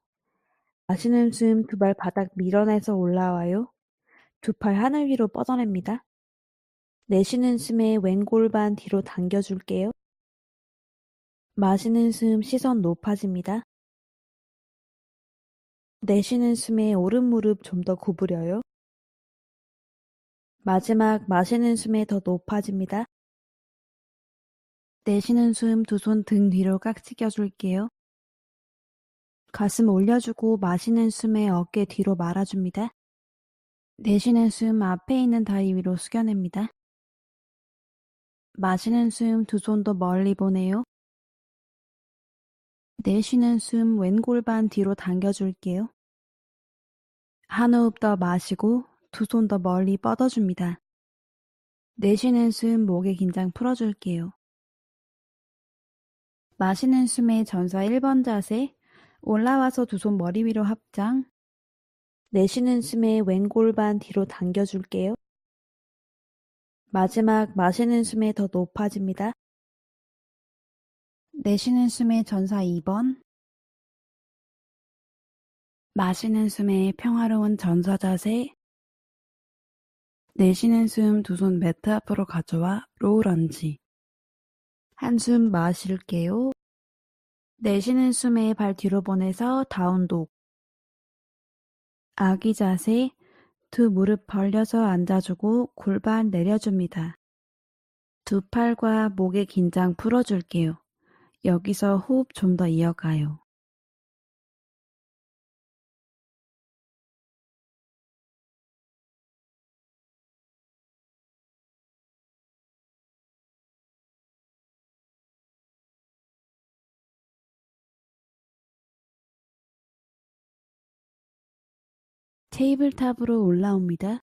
마시는 숨 두 발 바닥 밀어내서 올라와요. 두 팔 하늘 위로 뻗어냅니다. 내쉬는 숨에 왼 골반 뒤로 당겨줄게요. 마시는 숨 시선 높아집니다. 내쉬는 숨에 오른 무릎 좀 더 구부려요. 마지막 마시는 숨에 더 높아집니다. 내쉬는 숨 두 손 등 뒤로 깍지 껴줄게요. 가슴 올려주고 마시는 숨에 어깨 뒤로 말아줍니다. 내쉬는 숨 앞에 있는 다리 위로 숙여냅니다. 마시는 숨 두 손 더 멀리 보내요. 내쉬는 숨 왼 골반 뒤로 당겨줄게요. 한 호흡 더 마시고 두 손 더 멀리 뻗어줍니다. 내쉬는 숨 목의 긴장 풀어줄게요. 마시는 숨에 전사 1번 자세, 올라와서 두 손 머리 위로 합장. 내쉬는 숨에 왼 골반 뒤로 당겨줄게요. 마지막 마시는 숨에 더 높아집니다. 내쉬는 숨에 전사 2번. 마시는 숨에 평화로운 전사 자세. 내쉬는 숨 두 손 매트 앞으로 가져와 로우 런지. 한숨 마실게요. 내쉬는 숨에 발 뒤로 보내서 다운독. 아기 자세. 두 무릎 벌려서 앉아주고 골반 내려줍니다. 두 팔과 목의 긴장 풀어줄게요. 여기서 호흡 좀 더 이어가요. 테이블탑으로 올라옵니다.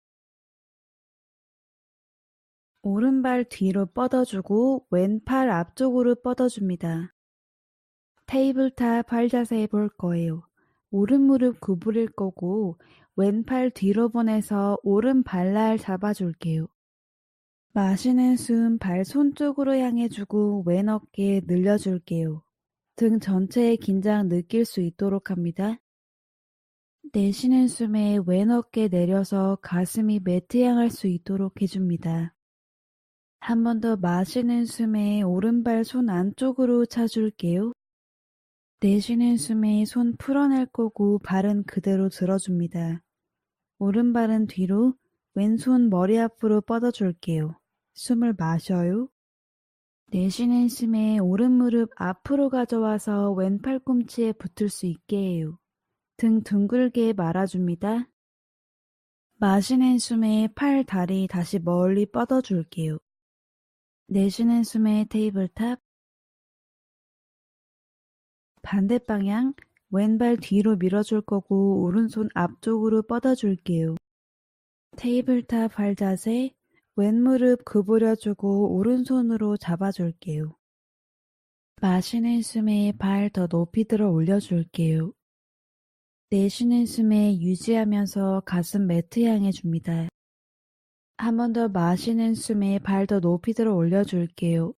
오른발 뒤로 뻗어주고 왼팔 앞쪽으로 뻗어줍니다. 테이블탑 팔 자세 해볼 거예요. 오른 무릎 구부릴 거고 왼팔 뒤로 보내서 오른 발날 잡아줄게요. 마시는 숨 발 손쪽으로 향해주고 왼 어깨 늘려줄게요. 등 전체의 긴장 느낄 수 있도록 합니다. 내쉬는 숨에 왼 어깨 내려서 가슴이 매트 향할 수 있도록 해줍니다. 한 번 더 마시는 숨에 오른발 손 안쪽으로 차줄게요. 내쉬는 숨에 손 풀어낼 거고 발은 그대로 들어줍니다. 오른발은 뒤로, 왼손 머리 앞으로 뻗어줄게요. 숨을 마셔요. 내쉬는 숨에 오른 무릎 앞으로 가져와서 왼 팔꿈치에 붙을 수 있게 해요. 등 둥글게 말아줍니다. 마시는 숨에 팔, 다리 다시 멀리 뻗어줄게요. 내쉬는 숨에 테이블탑. 반대 방향, 왼발 뒤로 밀어줄 거고 오른손 앞쪽으로 뻗어줄게요. 테이블탑 발 자세, 왼 무릎 구부려주고 오른손으로 잡아줄게요. 마시는 숨에 발 더 높이 들어 올려줄게요. 내쉬는 숨에 유지하면서 가슴 매트 향해 줍니다. 한 번 더 마시는 숨에 발 더 높이 들어 올려줄게요.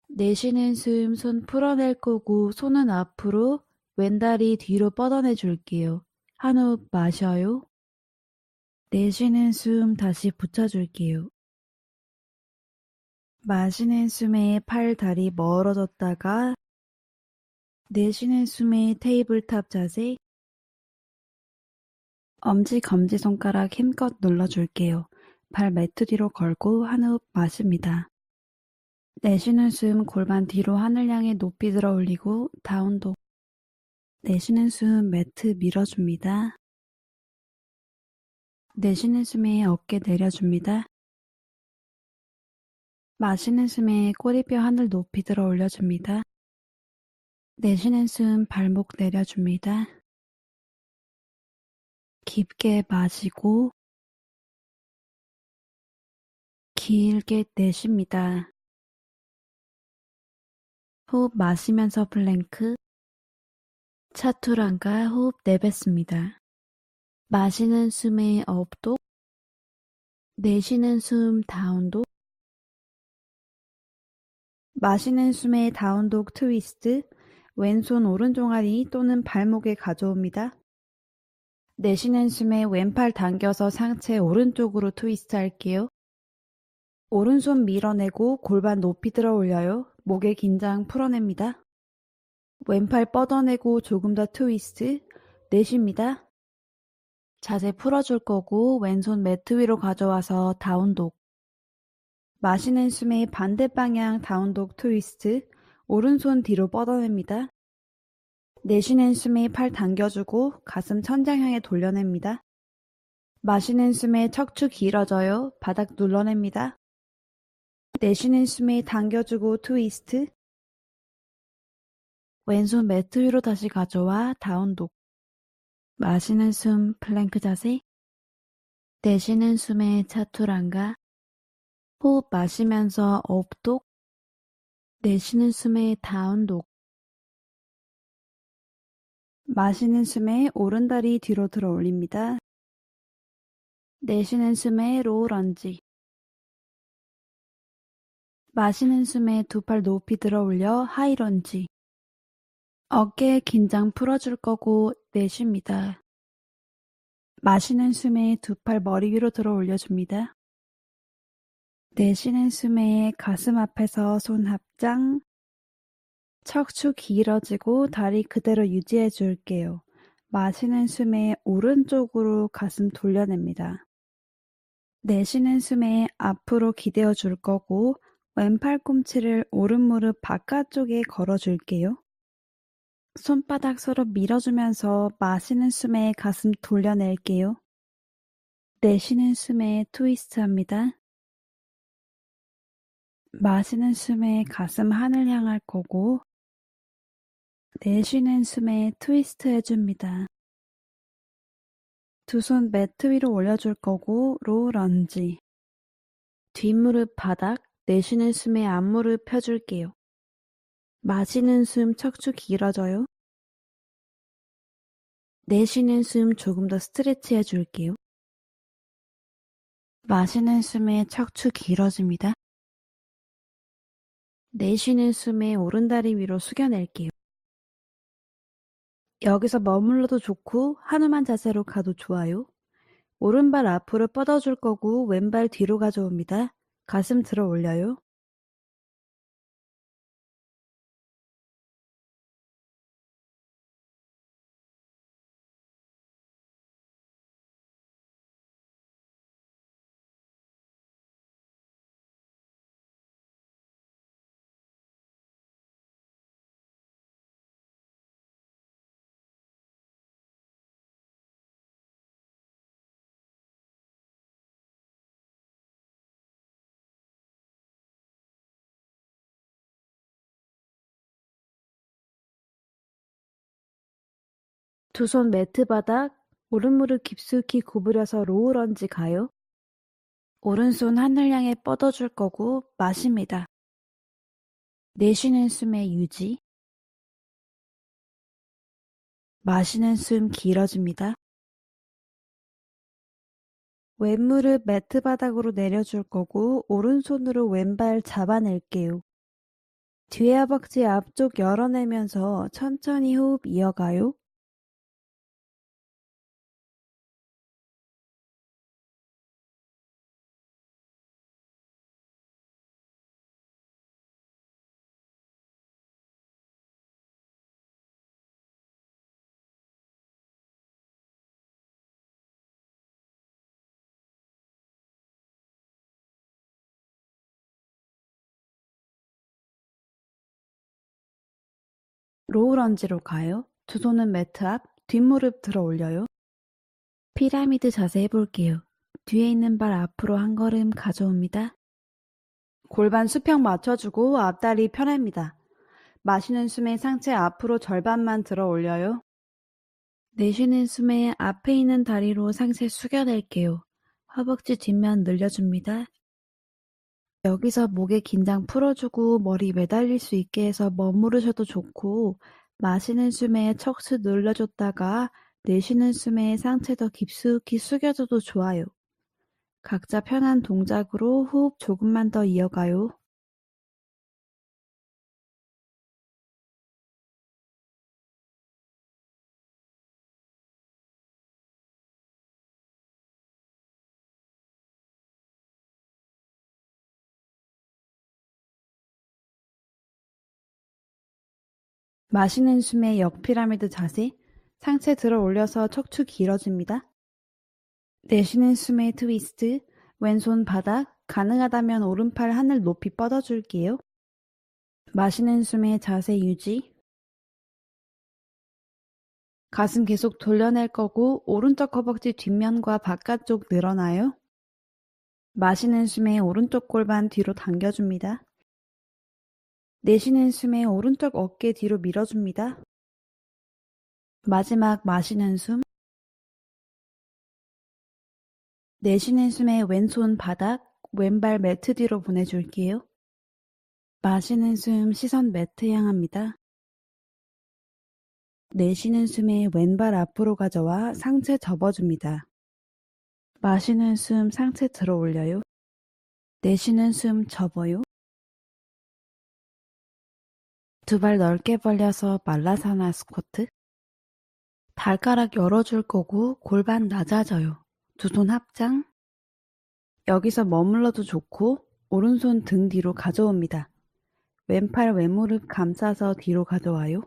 내쉬는 숨 손 풀어낼 거고 손은 앞으로 왼다리 뒤로 뻗어내 줄게요. 한 호흡 마셔요. 내쉬는 숨 다시 붙여줄게요. 마시는 숨에 팔, 다리 멀어졌다가 내쉬는 숨에 테이블탑 자세. 엄지, 검지손가락 힘껏 눌러줄게요. 발 매트 뒤로 걸고 한 호흡 마십니다. 내쉬는 숨 골반 뒤로 하늘 향해 높이 들어 올리고 다운독. 내쉬는 숨 매트 밀어줍니다. 내쉬는 숨에 어깨 내려줍니다. 마시는 숨에 꼬리뼈 하늘 높이 들어 올려줍니다. 내쉬는 숨 발목 내려줍니다. 깊게 마시고 길게 내쉽니다. 호흡 마시면서 플랭크, 차투란가 호흡 내뱉습니다. 마시는 숨에 업독, 내쉬는 숨 다운독, 마시는 숨에 다운독 트위스트, 왼손 오른종아리 또는 발목에 가져옵니다. 내쉬는 숨에 왼팔 당겨서 상체 오른쪽으로 트위스트 할게요. 오른손 밀어내고 골반 높이 들어 올려요. 목의 긴장 풀어냅니다. 왼팔 뻗어내고 조금 더 트위스트, 내쉽니다. 자세 풀어줄 거고 왼손 매트 위로 가져와서 다운독. 마시는 숨에 반대 방향 다운독 트위스트, 오른손 뒤로 뻗어냅니다. 내쉬는 숨에 팔 당겨주고 가슴 천장 향해 돌려냅니다. 마시는 숨에 척추 길어져요. 바닥 눌러냅니다. 내쉬는 숨에 당겨주고 트위스트. 왼손 매트 위로 다시 가져와 다운독. 마시는 숨 플랭크 자세. 내쉬는 숨에 차투란가. 호흡 마시면서 업독. 내쉬는 숨에 다운독. 마시는 숨에 오른다리 뒤로 들어 올립니다. 내쉬는 숨에 로우 런지. 마시는 숨에 두 팔 높이 들어 올려 하이 런지. 어깨 긴장 풀어줄 거고 내쉽니다. 마시는 숨에 두 팔 머리 위로 들어 올려줍니다. 내쉬는 숨에 가슴 앞에서 손 합장. 척추 길어지고 다리 그대로 유지해 줄게요. 마시는 숨에 오른쪽으로 가슴 돌려냅니다. 내쉬는 숨에 앞으로 기대어 줄 거고 왼팔 꿈치를 오른 무릎 바깥쪽에 걸어 줄게요. 손바닥 서로 밀어주면서 마시는 숨에 가슴 돌려낼게요. 내쉬는 숨에 트위스트 합니다. 마시는 숨에 가슴 하늘 향할 거고 내쉬는 숨에 트위스트 해줍니다. 두 손 매트 위로 올려줄 거고 로우 런지. 뒷무릎 바닥, 내쉬는 숨에 앞무릎 펴줄게요. 마시는 숨 척추 길어져요. 내쉬는 숨 조금 더 스트레치 해줄게요. 마시는 숨에 척추 길어집니다. 내쉬는 숨에 오른다리 위로 숙여낼게요. 여기서 머물러도 좋고 한우만 자세로 가도 좋아요. 오른발 앞으로 뻗어줄 거고 왼발 뒤로 가져옵니다. 가슴 들어 올려요. 두 손 매트 바닥, 오른 무릎 깊숙이 구부려서 로우 런지 가요. 오른손 하늘 향해 뻗어줄 거고 마십니다. 내쉬는 숨에 유지. 마시는 숨 길어집니다. 왼무릎 매트 바닥으로 내려줄 거고 오른손으로 왼발 잡아낼게요. 뒤에 허벅지 앞쪽 열어내면서 천천히 호흡 이어가요. 로우런지로 가요. 두 손은 매트 앞, 뒷무릎 들어 올려요. 피라미드 자세 해볼게요. 뒤에 있는 발 앞으로 한 걸음 가져옵니다. 골반 수평 맞춰주고 앞다리 펴냅니다. 마시는 숨에 상체 앞으로 절반만 들어 올려요. 내쉬는 숨에 앞에 있는 다리로 상체 숙여낼게요. 허벅지 뒷면 늘려줍니다. 여기서 목에 긴장 풀어주고 머리 매달릴 수 있게 해서 머무르셔도 좋고, 마시는 숨에 척추 늘려줬다가 내쉬는 숨에 상체 더 깊숙이 숙여줘도 좋아요. 각자 편한 동작으로 호흡 조금만 더 이어가요. 마시는 숨에 역피라미드 자세, 상체 들어 올려서 척추 길어집니다. 내쉬는 숨에 트위스트, 왼손 바닥, 가능하다면 오른팔 하늘 높이 뻗어줄게요. 마시는 숨에 자세 유지. 가슴 계속 돌려낼 거고 오른쪽 허벅지 뒷면과 바깥쪽 늘어나요. 마시는 숨에 오른쪽 골반 뒤로 당겨줍니다. 내쉬는 숨에 오른쪽 어깨 뒤로 밀어줍니다. 마지막 마시는 숨. 내쉬는 숨에 왼손 바닥, 왼발 매트 뒤로 보내줄게요. 마시는 숨 시선 매트 향합니다. 내쉬는 숨에 왼발 앞으로 가져와 상체 접어줍니다. 마시는 숨 상체 들어 올려요. 내쉬는 숨 접어요. 두 발 넓게 벌려서 말라사나 스쿼트. 발가락 열어줄 거고 골반 낮아져요. 두 손 합장. 여기서 머물러도 좋고 오른손 등 뒤로 가져옵니다. 왼팔 왼무릎 감싸서 뒤로 가져와요.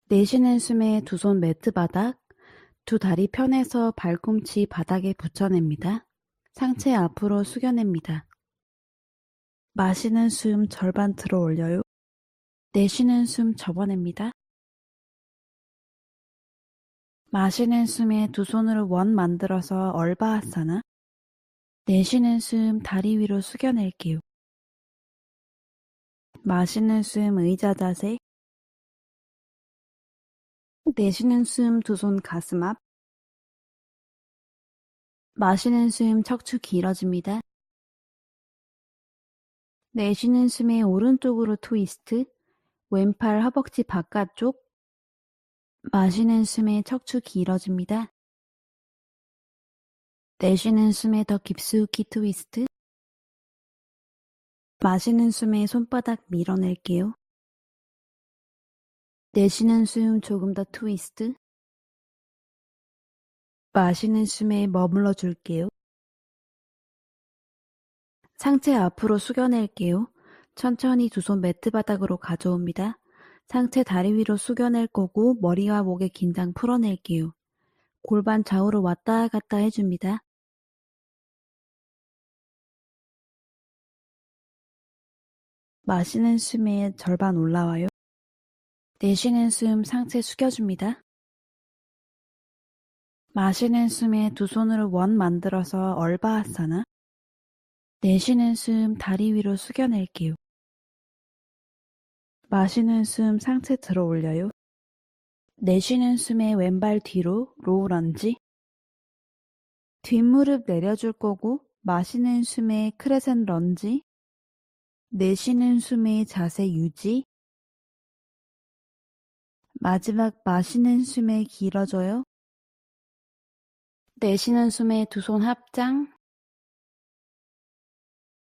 내쉬는 숨에 두 손 매트 바닥, 두 다리 편해서 발꿈치 바닥에 붙여냅니다. 상체 앞으로 숙여냅니다. 마시는 숨 절반 들어 올려요. 내쉬는 숨 접어냅니다. 마시는 숨에 두 손으로 원 만들어서 얼바아사나. 내쉬는 숨 다리 위로 숙여낼게요. 마시는 숨 의자 자세. 내쉬는 숨 두 손 가슴 앞. 마시는 숨 척추 길어집니다. 내쉬는 숨에 오른쪽으로 트위스트. 왼팔 허벅지 바깥쪽. 마시는 숨에 척추 길어집니다. 내쉬는 숨에 더 깊숙이 트위스트. 마시는 숨에 손바닥 밀어낼게요. 내쉬는 숨 조금 더 트위스트. 마시는 숨에 머물러 줄게요. 상체 앞으로 숙여낼게요. 천천히 두 손 매트 바닥으로 가져옵니다. 상체 다리 위로 숙여낼 거고 머리와 목의 긴장 풀어낼게요. 골반 좌우로 왔다 갔다 해줍니다. 마시는 숨에 절반 올라와요. 내쉬는 숨 상체 숙여줍니다. 마시는 숨에 두 손으로 원 만들어서 얼바아사나. 내쉬는 숨 다리 위로 숙여낼게요. 마시는 숨 상체 들어 올려요. 내쉬는 숨에 왼발 뒤로 로우런지. 뒷무릎 내려줄 거고 마시는 숨에 크레센 런지. 내쉬는 숨에 자세 유지. 마지막 마시는 숨에 길어져요. 내쉬는 숨에 두 손 합장.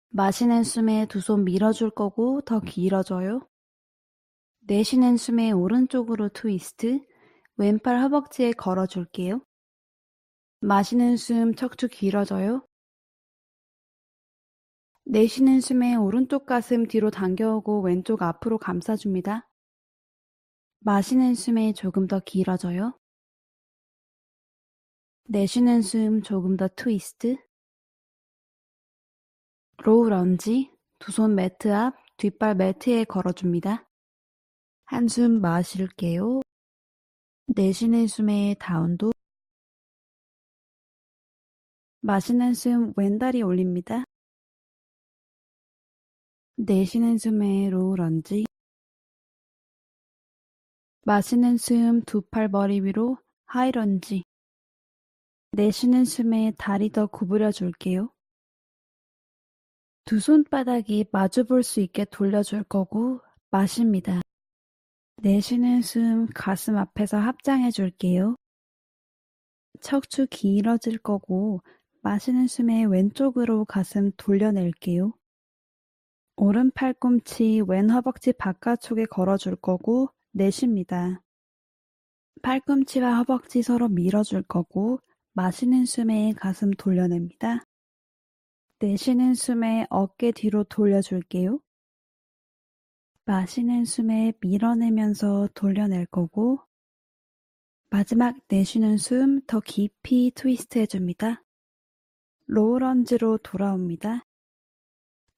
마시는 숨에 두 손 밀어줄 거고 더 길어져요. 내쉬는 숨에 오른쪽으로 트위스트. 왼팔 허벅지에 걸어줄게요. 마시는 숨 척추 길어져요. 내쉬는 숨에 오른쪽 가슴 뒤로 당겨오고 왼쪽 앞으로 감싸줍니다. 마시는 숨이 조금 더 길어져요. 내쉬는 숨 조금 더 트위스트. 로우 런지, 두 손 매트 앞, 뒷발 매트에 걸어줍니다. 한숨 마실게요. 내쉬는 숨에 다운도. 마시는 숨 왼다리 올립니다. 내쉬는 숨에 로우 런지. 마시는 숨 두 팔 머리 위로 하이 런지. 내쉬는 숨에 다리 더 구부려 줄게요. 두 손바닥이 마주 볼 수 있게 돌려줄 거고 마십니다. 내쉬는 숨 가슴 앞에서 합장해 줄게요. 척추 길어질 거고 마시는 숨에 왼쪽으로 가슴 돌려낼게요. 오른 팔꿈치 왼 허벅지 바깥쪽에 걸어줄 거고 내쉽니다. 팔꿈치와 허벅지 서로 밀어줄 거고 마시는 숨에 가슴 돌려냅니다. 내쉬는 숨에 어깨 뒤로 돌려줄게요. 마시는 숨에 밀어내면서 돌려낼 거고 마지막 내쉬는 숨 더 깊이 트위스트 해줍니다. 로우 런지로 돌아옵니다.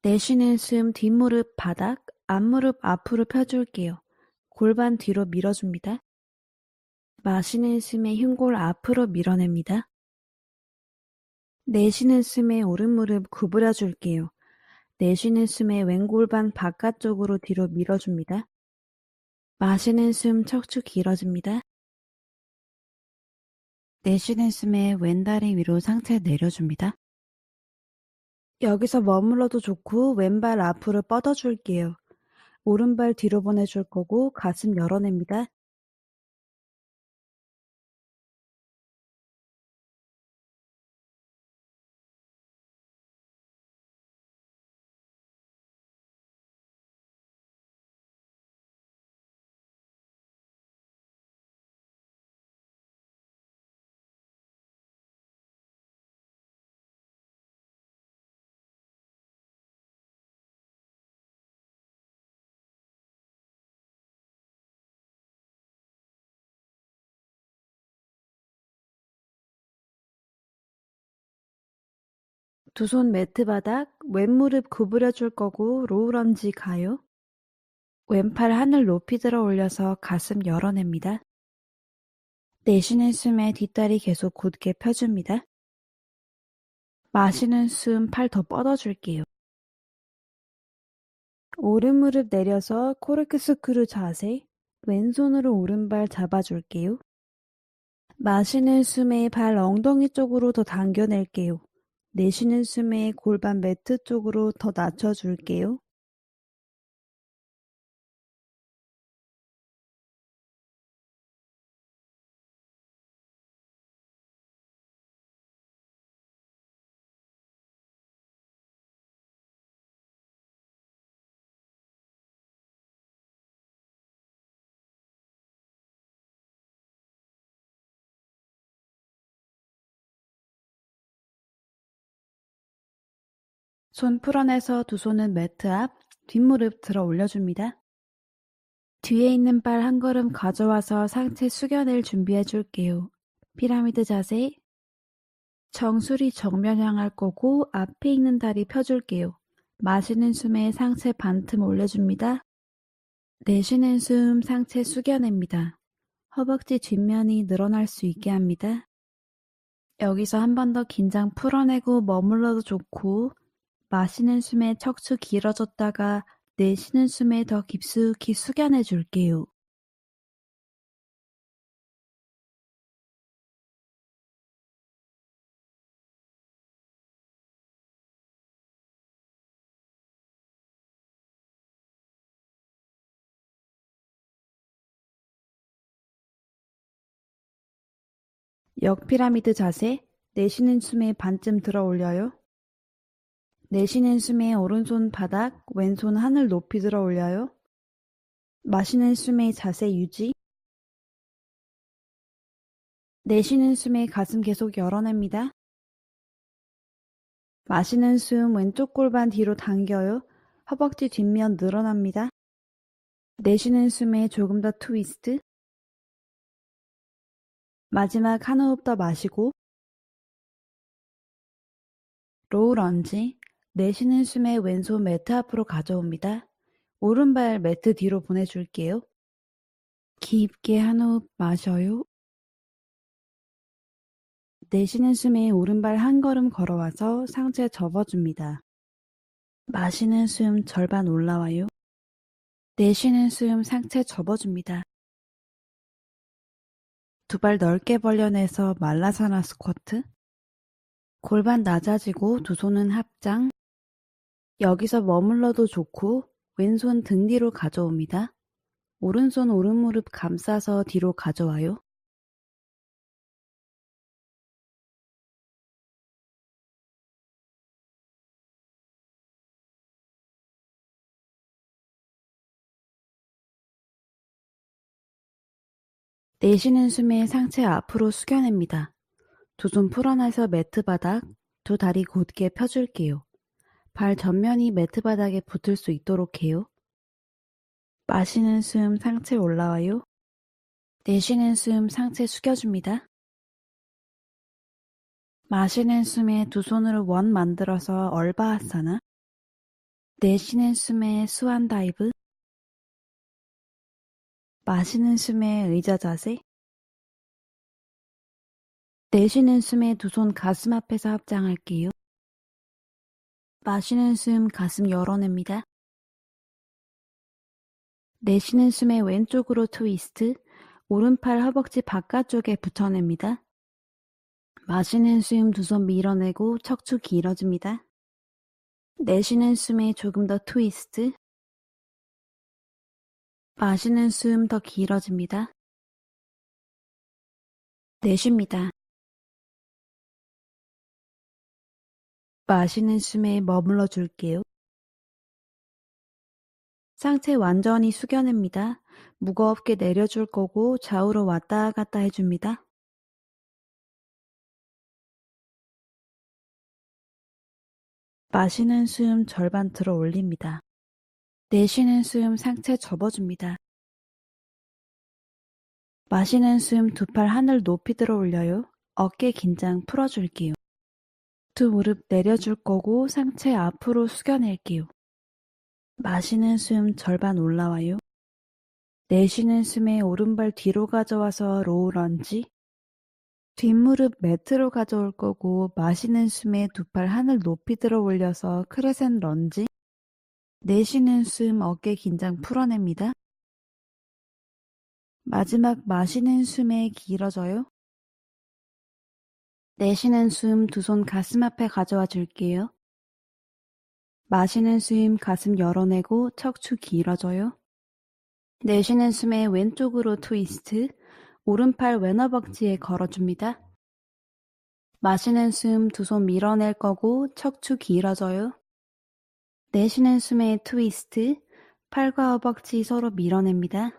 내쉬는 숨 뒷무릎 바닥, 앞무릎 앞으로 펴줄게요. 골반 뒤로 밀어줍니다. 마시는 숨에 흉골 앞으로 밀어냅니다. 내쉬는 숨에 오른무릎 구부려줄게요. 내쉬는 숨에 왼골반 바깥쪽으로 뒤로 밀어줍니다. 마시는 숨 척추 길어집니다. 내쉬는 숨에 왼다리 위로 상체 내려줍니다. 여기서 머물러도 좋고 왼발 앞으로 뻗어줄게요. 오른발 뒤로 보내줄 거고 가슴 열어냅니다. 두 손 매트 바닥, 왼무릎 구부려줄 거고 로우 런지 가요. 왼팔 하늘 높이 들어 올려서 가슴 열어냅니다. 내쉬는 숨에 뒷다리 계속 곧게 펴줍니다. 마시는 숨 팔 더 뻗어줄게요. 오른 무릎 내려서 코르크 스크류 자세, 왼손으로 오른발 잡아줄게요. 마시는 숨에 발 엉덩이 쪽으로 더 당겨낼게요. 내쉬는 숨에 골반 매트 쪽으로 더 낮춰줄게요. 손 풀어내서 두 손은 매트 앞, 뒷무릎 들어 올려줍니다. 뒤에 있는 발 한 걸음 가져와서 상체 숙여낼 준비해 줄게요. 피라미드 자세. 정수리 정면 향할 거고 앞에 있는 다리 펴줄게요. 마시는 숨에 상체 반틈 올려줍니다. 내쉬는 숨 상체 숙여냅니다. 허벅지 뒷면이 늘어날 수 있게 합니다. 여기서 한 번 더 긴장 풀어내고 머물러도 좋고 마시는 숨에 척추 길어졌다가 내쉬는 숨에 더 깊숙이 숙여내 줄게요. 역피라미드 자세, 내쉬는 숨에 반쯤 들어 올려요. 내쉬는 숨에 오른손 바닥, 왼손 하늘 높이 들어 올려요. 마시는 숨에 자세 유지. 내쉬는 숨에 가슴 계속 열어냅니다. 마시는 숨 왼쪽 골반 뒤로 당겨요. 허벅지 뒷면 늘어납니다. 내쉬는 숨에 조금 더 트위스트. 마지막 한 호흡 더 마시고 로우 런지. 내쉬는 숨에 왼손 매트 앞으로 가져옵니다. 오른발 매트 뒤로 보내줄게요. 깊게 한 호흡 마셔요. 내쉬는 숨에 오른발 한 걸음 걸어와서 상체 접어줍니다. 마시는 숨 절반 올라와요. 내쉬는 숨 상체 접어줍니다. 두 발 넓게 벌려내서 말라사나 스쿼트. 골반 낮아지고 두 손은 합장. 여기서 머물러도 좋고 왼손 등 뒤로 가져옵니다. 오른손 오른무릎 감싸서 뒤로 가져와요. 내쉬는 숨에 상체 앞으로 숙여냅니다. 두 손 풀어내서 매트 바닥, 두 다리 곧게 펴줄게요. 발 전면이 매트 바닥에 붙을 수 있도록 해요. 마시는 숨 상체 올라와요. 내쉬는 숨 상체 숙여줍니다. 마시는 숨에 두 손으로 원 만들어서 얼바아사나. 내쉬는 숨에 수완 다이브. 마시는 숨에 의자 자세. 내쉬는 숨에 두 손 가슴 앞에서 합장할게요. 마시는 숨 가슴 열어냅니다. 내쉬는 숨에 왼쪽으로 트위스트. 오른팔 허벅지 바깥쪽에 붙여냅니다. 마시는 숨 두 손 밀어내고 척추 길어집니다. 내쉬는 숨에 조금 더 트위스트. 마시는 숨 더 길어집니다. 내쉽니다. 마시는 숨에 머물러 줄게요. 상체 완전히 숙여냅니다. 무겁게 내려줄 거고 좌우로 왔다 갔다 해줍니다. 마시는 숨 절반 들어 올립니다. 내쉬는 숨 상체 접어줍니다. 마시는 숨 두 팔 하늘 높이 들어 올려요. 어깨 긴장 풀어줄게요. 두 무릎 내려줄 거고 상체 앞으로 숙여낼게요. 마시는 숨 절반 올라와요. 내쉬는 숨에 오른발 뒤로 가져와서 로우 런지. 뒷무릎 매트로 가져올 거고 마시는 숨에 두 팔 하늘 높이 들어 올려서 크레센 런지. 내쉬는 숨 어깨 긴장 풀어냅니다. 마지막 마시는 숨에 길어져요. 내쉬는 숨 두 손 가슴 앞에 가져와 줄게요. 마시는 숨 가슴 열어내고 척추 길어져요. 내쉬는 숨에 왼쪽으로 트위스트. 오른팔 왼허벅지에 걸어줍니다. 마시는 숨 두 손 밀어낼 거고 척추 길어져요. 내쉬는 숨에 트위스트. 팔과 허벅지 서로 밀어냅니다.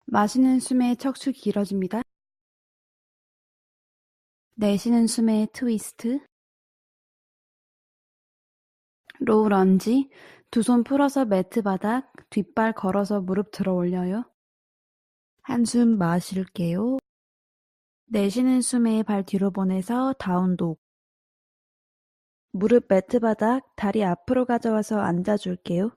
마시는 숨에 척추 길어집니다. 내쉬는 숨에 트위스트. 로우 런지. 두 손 풀어서 매트 바닥, 뒷발 걸어서 무릎 들어 올려요. 한숨 마실게요. 내쉬는 숨에 발 뒤로 보내서 다운독. 무릎 매트 바닥, 다리 앞으로 가져와서 앉아줄게요.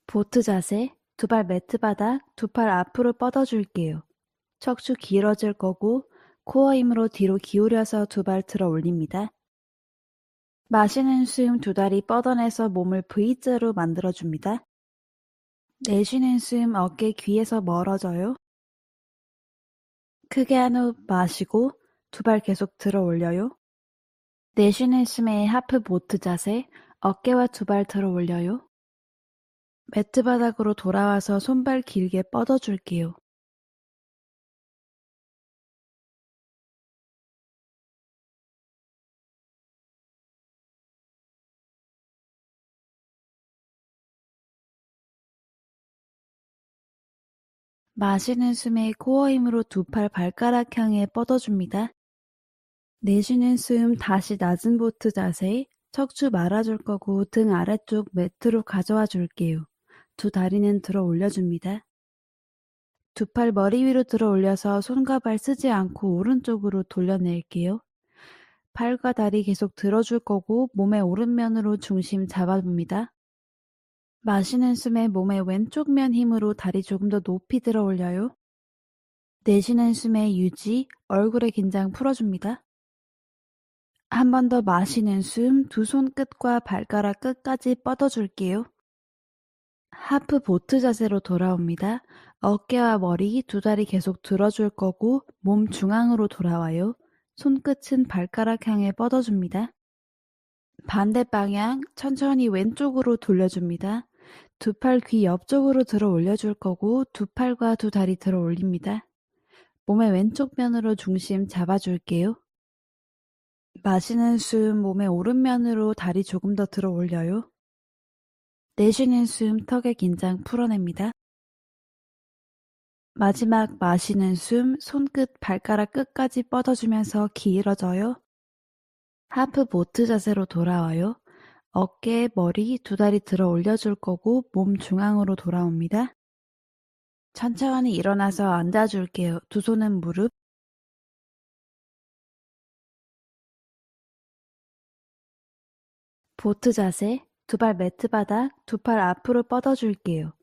보트 자세. 두 발 매트 바닥, 두 팔 앞으로 뻗어줄게요. 척추 길어질 거고 코어 힘으로 뒤로 기울여서 두 발 들어 올립니다. 마시는 숨 두 다리 뻗어내서 몸을 V자로 만들어줍니다. 내쉬는 숨 어깨 귀에서 멀어져요. 크게 한 호흡 마시고 두 발 계속 들어 올려요. 내쉬는 숨에 하프 보트 자세, 어깨와 두 발 들어 올려요. 매트 바닥으로 돌아와서 손발 길게 뻗어줄게요. 마시는 숨에 코어 힘으로 두 팔 발가락 향해 뻗어줍니다. 내쉬는 숨 다시 낮은 보트 자세, 척추 말아줄 거고 등 아래쪽 매트로 가져와 줄게요. 두 다리는 들어 올려줍니다. 두 팔 머리 위로 들어 올려서 손과 발 쓰지 않고 오른쪽으로 돌려낼게요. 팔과 다리 계속 들어줄 거고 몸의 오른면으로 중심 잡아봅니다. 마시는 숨에 몸의 왼쪽 면 힘으로 다리 조금 더 높이 들어 올려요. 내쉬는 숨에 유지, 얼굴의 긴장 풀어줍니다. 한 번 더 마시는 숨, 두 손 끝과 발가락 끝까지 뻗어줄게요. 하프 보트 자세로 돌아옵니다. 어깨와 머리, 두 다리 계속 들어줄 거고 몸 중앙으로 돌아와요. 손끝은 발가락 향해 뻗어줍니다. 반대 방향 천천히 왼쪽으로 돌려줍니다. 두 팔 귀 옆쪽으로 들어 올려줄 거고 두 팔과 두 다리 들어 올립니다. 몸의 왼쪽 면으로 중심 잡아줄게요. 마시는 숨 몸의 오른면으로 다리 조금 더 들어 올려요. 내쉬는 숨 턱의 긴장 풀어냅니다. 마지막 마시는 숨 손끝 발가락 끝까지 뻗어주면서 길어져요. 하프 보트 자세로 돌아와요. 어깨, 머리, 두 다리 들어 올려줄 거고 몸 중앙으로 돌아옵니다. 천천히 일어나서 앉아줄게요. 두 손은 무릎. 보트 자세. 두 발 매트 바닥, 두 팔 앞으로 뻗어줄게요.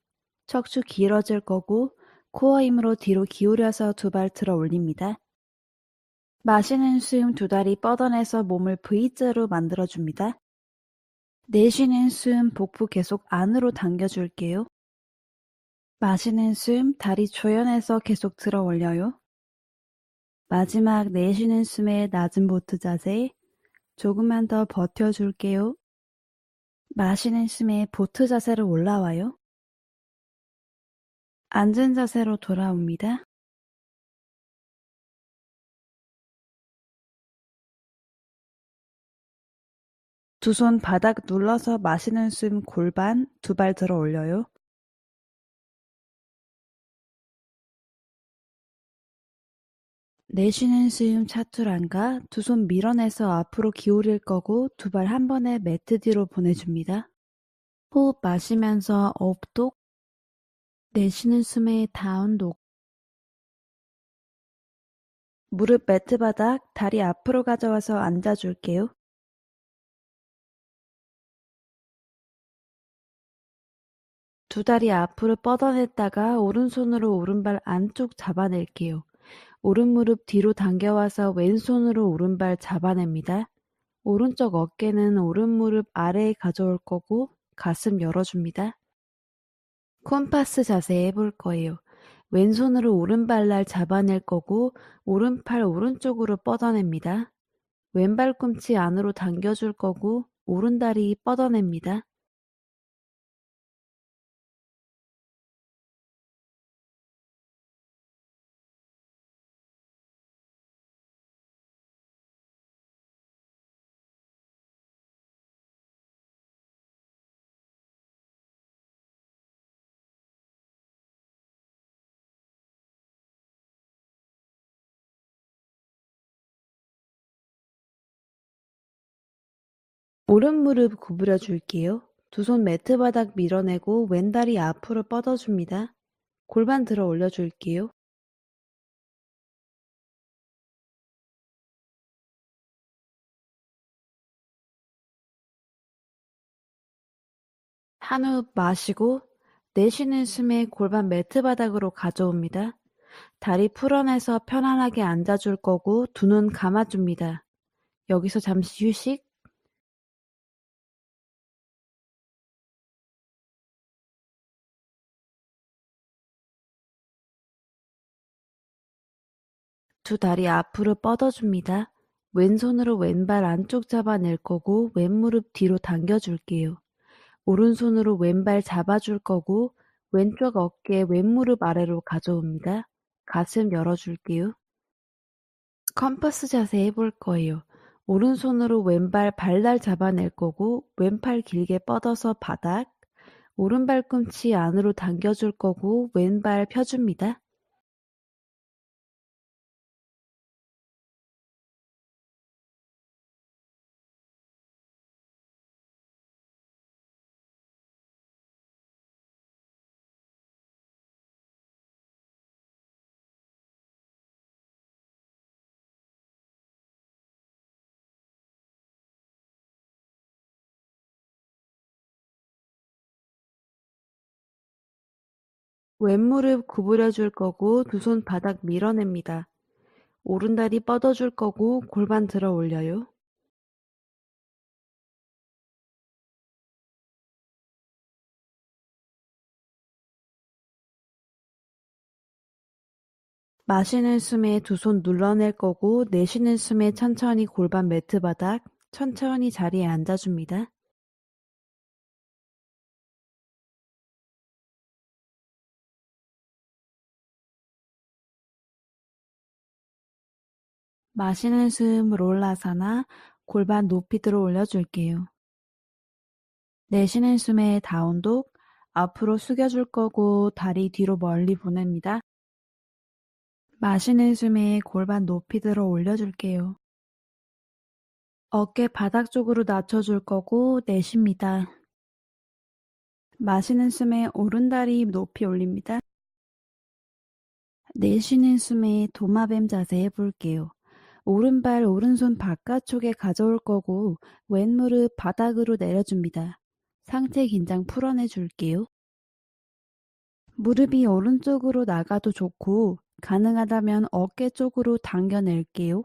척추 길어질 거고 코어 힘으로 뒤로 기울여서 두 발 들어 올립니다. 마시는 숨 두 다리 뻗어내서 몸을 V자로 만들어줍니다. 내쉬는 숨 복부 계속 안으로 당겨줄게요. 마시는 숨 다리 조여내서 계속 들어 올려요. 마지막 내쉬는 숨에 낮은 보트 자세. 조금만 더 버텨줄게요. 마시는 숨에 보트 자세로 올라와요. 앉은 자세로 돌아옵니다. 두 손 바닥 눌러서 마시는 숨 골반 두 발 들어 올려요. 내쉬는 숨 차투란가 두 손 밀어내서 앞으로 기울일 거고 두 발 한 번에 매트 뒤로 보내줍니다. 호흡 마시면서 업독, 내쉬는 숨에 다운독. 무릎 매트 바닥 다리 앞으로 가져와서 앉아줄게요. 두 다리 앞으로 뻗어냈다가 오른손으로 오른발 안쪽 잡아낼게요. 오른 무릎 뒤로 당겨와서 왼손으로 오른발 잡아냅니다. 오른쪽 어깨는 오른 무릎 아래에 가져올 거고 가슴 열어줍니다. 콤파스 자세 해볼 거예요. 왼손으로 오른발날 잡아낼 거고 오른팔 오른쪽으로 뻗어냅니다. 왼발 꿈치 안으로 당겨줄 거고 오른다리 뻗어냅니다. 오른 무릎 구부려 줄게요. 두 손 매트 바닥 밀어내고 왼다리 앞으로 뻗어줍니다. 골반 들어 올려줄게요. 한 호흡 마시고 내쉬는 숨에 골반 매트 바닥으로 가져옵니다. 다리 풀어내서 편안하게 앉아줄 거고 두 눈 감아줍니다. 여기서 잠시 휴식. 두 다리 앞으로 뻗어줍니다. 왼손으로 왼발 안쪽 잡아낼 거고 왼무릎 뒤로 당겨줄게요. 오른손으로 왼발 잡아줄 거고 왼쪽 어깨 왼무릎 아래로 가져옵니다. 가슴 열어줄게요. 컴퍼스 자세 해볼 거예요. 오른손으로 왼발 발날 잡아낼 거고 왼팔 길게 뻗어서 바닥, 오른발 꿈치 안으로 당겨줄 거고 왼발 펴줍니다. 왼무릎 구부려 줄 거고 두 손 바닥 밀어냅니다. 오른다리 뻗어 줄 거고 골반 들어 올려요. 마시는 숨에 두 손 눌러낼 거고 내쉬는 숨에 천천히 골반 매트 바닥, 천천히 자리에 앉아줍니다. 마시는 숨 롤라사나 골반 높이 들어 올려줄게요. 내쉬는 숨에 다운독 앞으로 숙여줄 거고 다리 뒤로 멀리 보냅니다. 마시는 숨에 골반 높이 들어 올려줄게요. 어깨 바닥 쪽으로 낮춰줄 거고 내쉽니다. 마시는 숨에 오른다리 높이 올립니다. 내쉬는 숨에 도마뱀 자세 해볼게요. 오른발 오른손 바깥쪽에 가져올 거고 왼무릎 바닥으로 내려줍니다. 상체 긴장 풀어내 줄게요. 무릎이 오른쪽으로 나가도 좋고 가능하다면 어깨 쪽으로 당겨낼게요.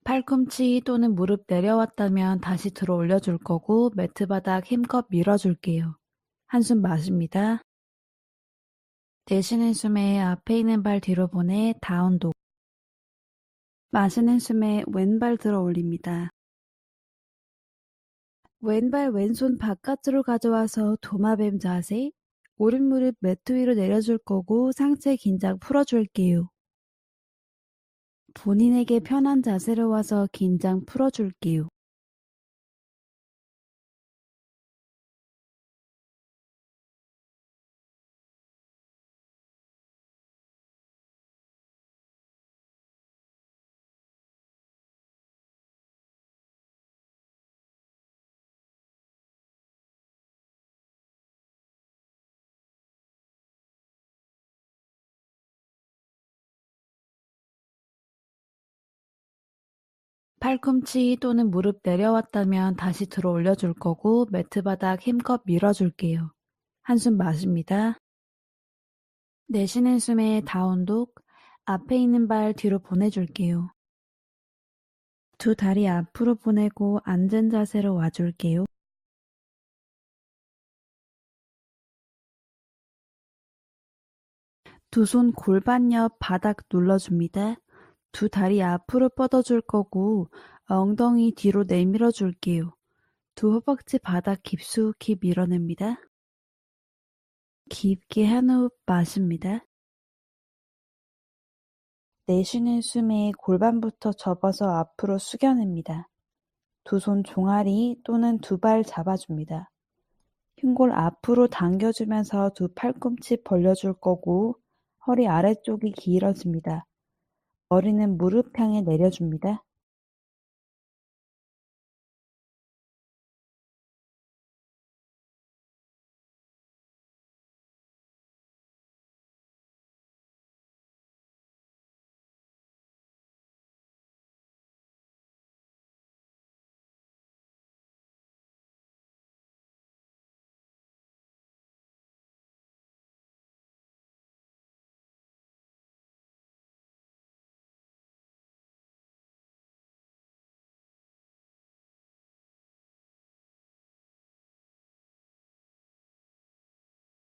팔꿈치 또는 무릎 내려왔다면 다시 들어 올려줄 거고 매트 바닥 힘껏 밀어줄게요. 한숨 마십니다. 내쉬는 숨에 앞에 있는 발 뒤로 보내 다운독. 마시는 숨에 왼발 들어 올립니다. 왼발 왼손 바깥으로 가져와서 도마뱀 자세. 오른 무릎 매트 위로 내려줄 거고 상체 긴장 풀어줄게요. 본인에게 편한 자세로 와서 긴장 풀어줄게요. 팔꿈치 또는 무릎 내려왔다면 다시 들어 올려줄 거고 매트 바닥 힘껏 밀어줄게요. 한숨 마십니다. 내쉬는 숨에 다운독. 앞에 있는 발 뒤로 보내줄게요. 두 다리 앞으로 보내고 앉은 자세로 와줄게요. 두 손 골반 옆 바닥 눌러줍니다. 두 다리 앞으로 뻗어줄 거고 엉덩이 뒤로 내밀어 줄게요. 두 허벅지 바닥 깊숙이 밀어냅니다. 깊게 한 호흡 마십니다. 내쉬는 숨에 골반부터 접어서 앞으로 숙여냅니다. 두 손 종아리 또는 두 발 잡아줍니다. 흉골 앞으로 당겨주면서 두 팔꿈치 벌려줄 거고 허리 아래쪽이 길어집니다. 머리는 무릎 향해 내려줍니다.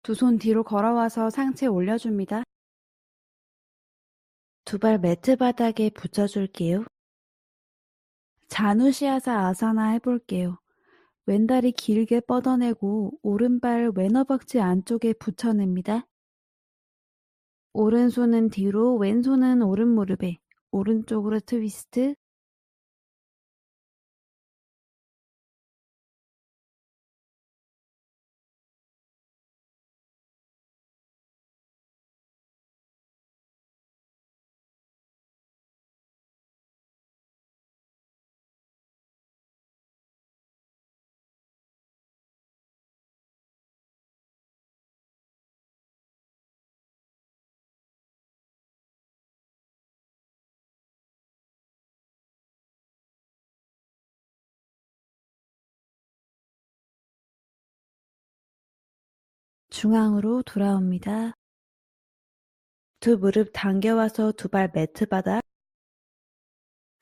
두 손 뒤로 걸어와서 상체 올려줍니다. 두 발 매트 바닥에 붙여줄게요. 자누시아사 아사나 해볼게요. 왼다리 길게 뻗어내고 오른발 왼허벅지 안쪽에 붙여냅니다. 오른손은 뒤로 왼손은 오른 무릎에 오른쪽으로 트위스트. 중앙으로 돌아옵니다. 두 무릎 당겨와서 두 발 매트 바닥,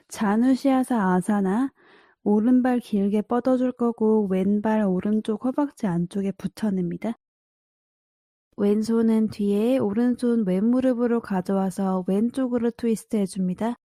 자누시아사 아사나, 오른발 길게 뻗어줄 거고 왼발 오른쪽 허벅지 안쪽에 붙여냅니다. 왼손은 뒤에 오른손 왼무릎으로 가져와서 왼쪽으로 트위스트 해줍니다.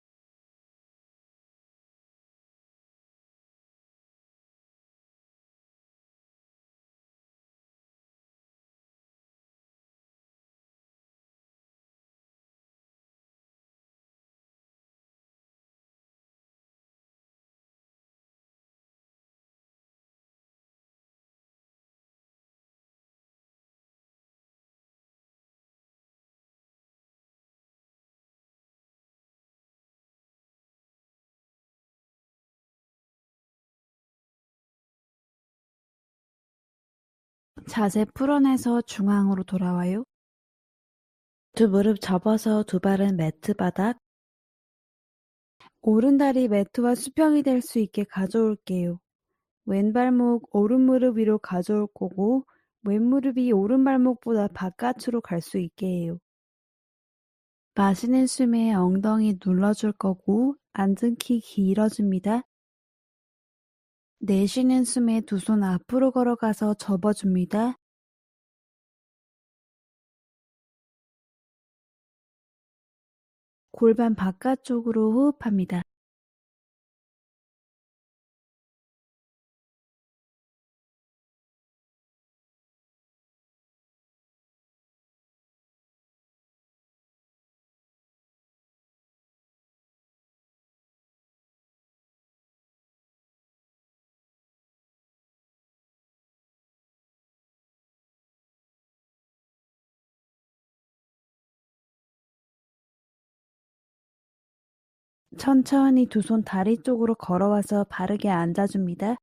자세 풀어내서 중앙으로 돌아와요. 두 무릎 접어서 두 발은 매트 바닥, 오른다리 매트와 수평이 될 수 있게 가져올게요. 왼발목 오른무릎 위로 가져올 거고 왼무릎이 오른발목보다 바깥으로 갈 수 있게 해요. 마시는 숨에 엉덩이 눌러줄 거고 앉은 키 길어집니다. 내쉬는 숨에 두 손 앞으로 걸어가서 접어줍니다. 골반 바깥쪽으로 호흡합니다. 천천히 두 손 다리 쪽으로 걸어와서 바르게 앉아줍니다.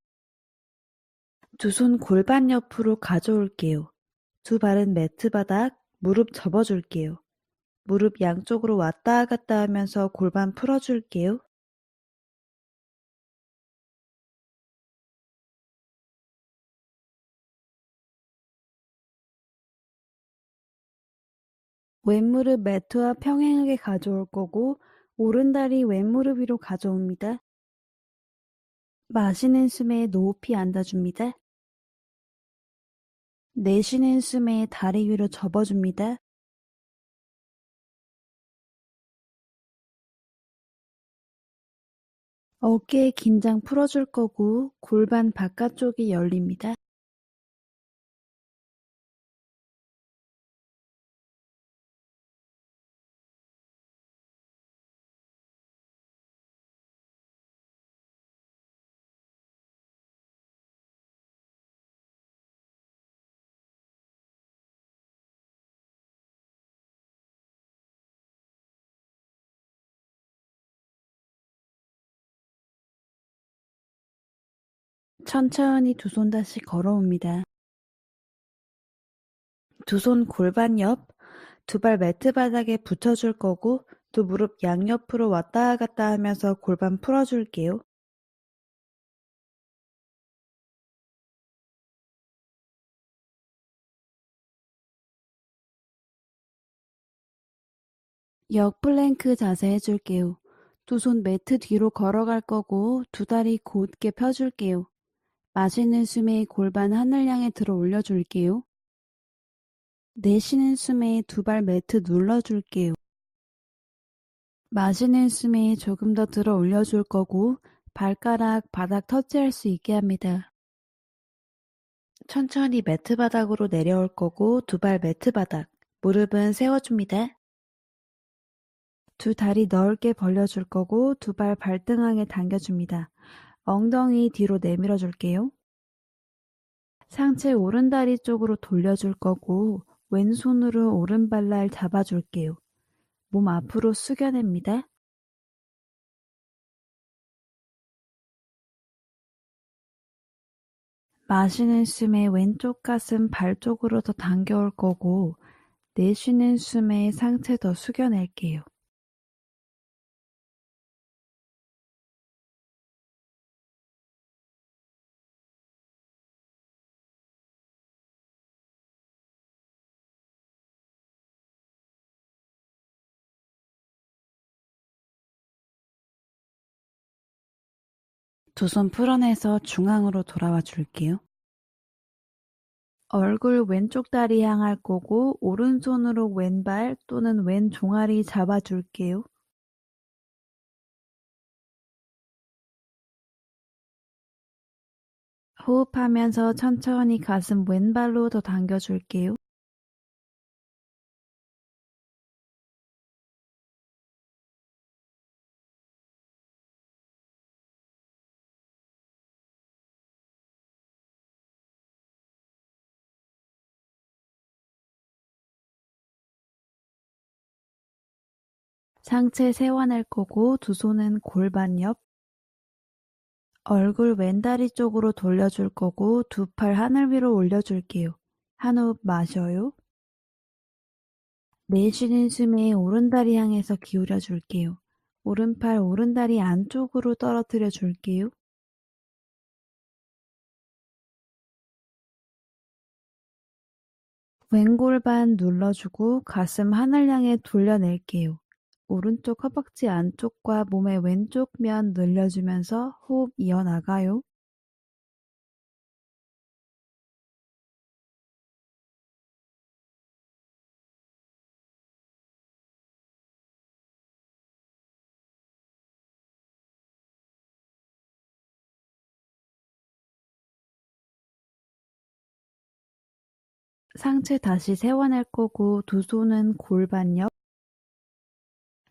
두 손 골반 옆으로 가져올게요. 두 발은 매트 바닥, 무릎 접어줄게요. 무릎 양쪽으로 왔다 갔다 하면서 골반 풀어줄게요. 왼무릎 매트와 평행하게 가져올 거고 오른다리 왼무릎 위로 가져옵니다. 마시는 숨에 높이 앉아줍니다. 내쉬는 숨에 다리 위로 접어줍니다. 어깨 긴장 풀어줄 거고 골반 바깥쪽이 열립니다. 천천히 두 손 다시 걸어옵니다. 두 손 골반 옆, 두 발 매트 바닥에 붙여줄 거고 두 무릎 양옆으로 왔다 갔다 하면서 골반 풀어줄게요. 역플랭크 자세 해줄게요. 두 손 매트 뒤로 걸어갈 거고 두 다리 곧게 펴줄게요. 마시는 숨에 골반 하늘 향해 들어 올려줄게요. 내쉬는 숨에 두 발 매트 눌러줄게요. 마시는 숨에 조금 더 들어 올려줄 거고 발가락 바닥 터치할 수 있게 합니다. 천천히 매트 바닥으로 내려올 거고 두 발 매트 바닥, 무릎은 세워줍니다. 두 다리 넓게 벌려줄 거고 두 발 발등항에 당겨줍니다. 엉덩이 뒤로 내밀어 줄게요. 상체 오른다리 쪽으로 돌려줄 거고 왼손으로 오른발날 잡아줄게요. 몸 앞으로 숙여냅니다. 마시는 숨에 왼쪽 가슴 발 쪽으로 더 당겨올 거고 내쉬는 숨에 상체 더 숙여낼게요. 두 손 풀어내서 중앙으로 돌아와 줄게요. 얼굴 왼쪽 다리 향할 거고 오른손으로 왼발 또는 왼 종아리 잡아줄게요. 호흡하면서 천천히 가슴 왼발로 더 당겨줄게요. 상체 세워낼 거고 두 손은 골반 옆, 얼굴 왼다리 쪽으로 돌려줄 거고 두 팔 하늘 위로 올려줄게요. 한 호흡 마셔요. 내쉬는 숨에 오른다리 향해서 기울여 줄게요. 오른팔 오른다리 안쪽으로 떨어뜨려 줄게요. 왼골반 눌러주고 가슴 하늘 향해 돌려낼게요. 오른쪽 허벅지 안쪽과 몸의 왼쪽 면 늘려주면서 호흡 이어나가요. 상체 다시 세워낼 거고 두 손은 골반 옆,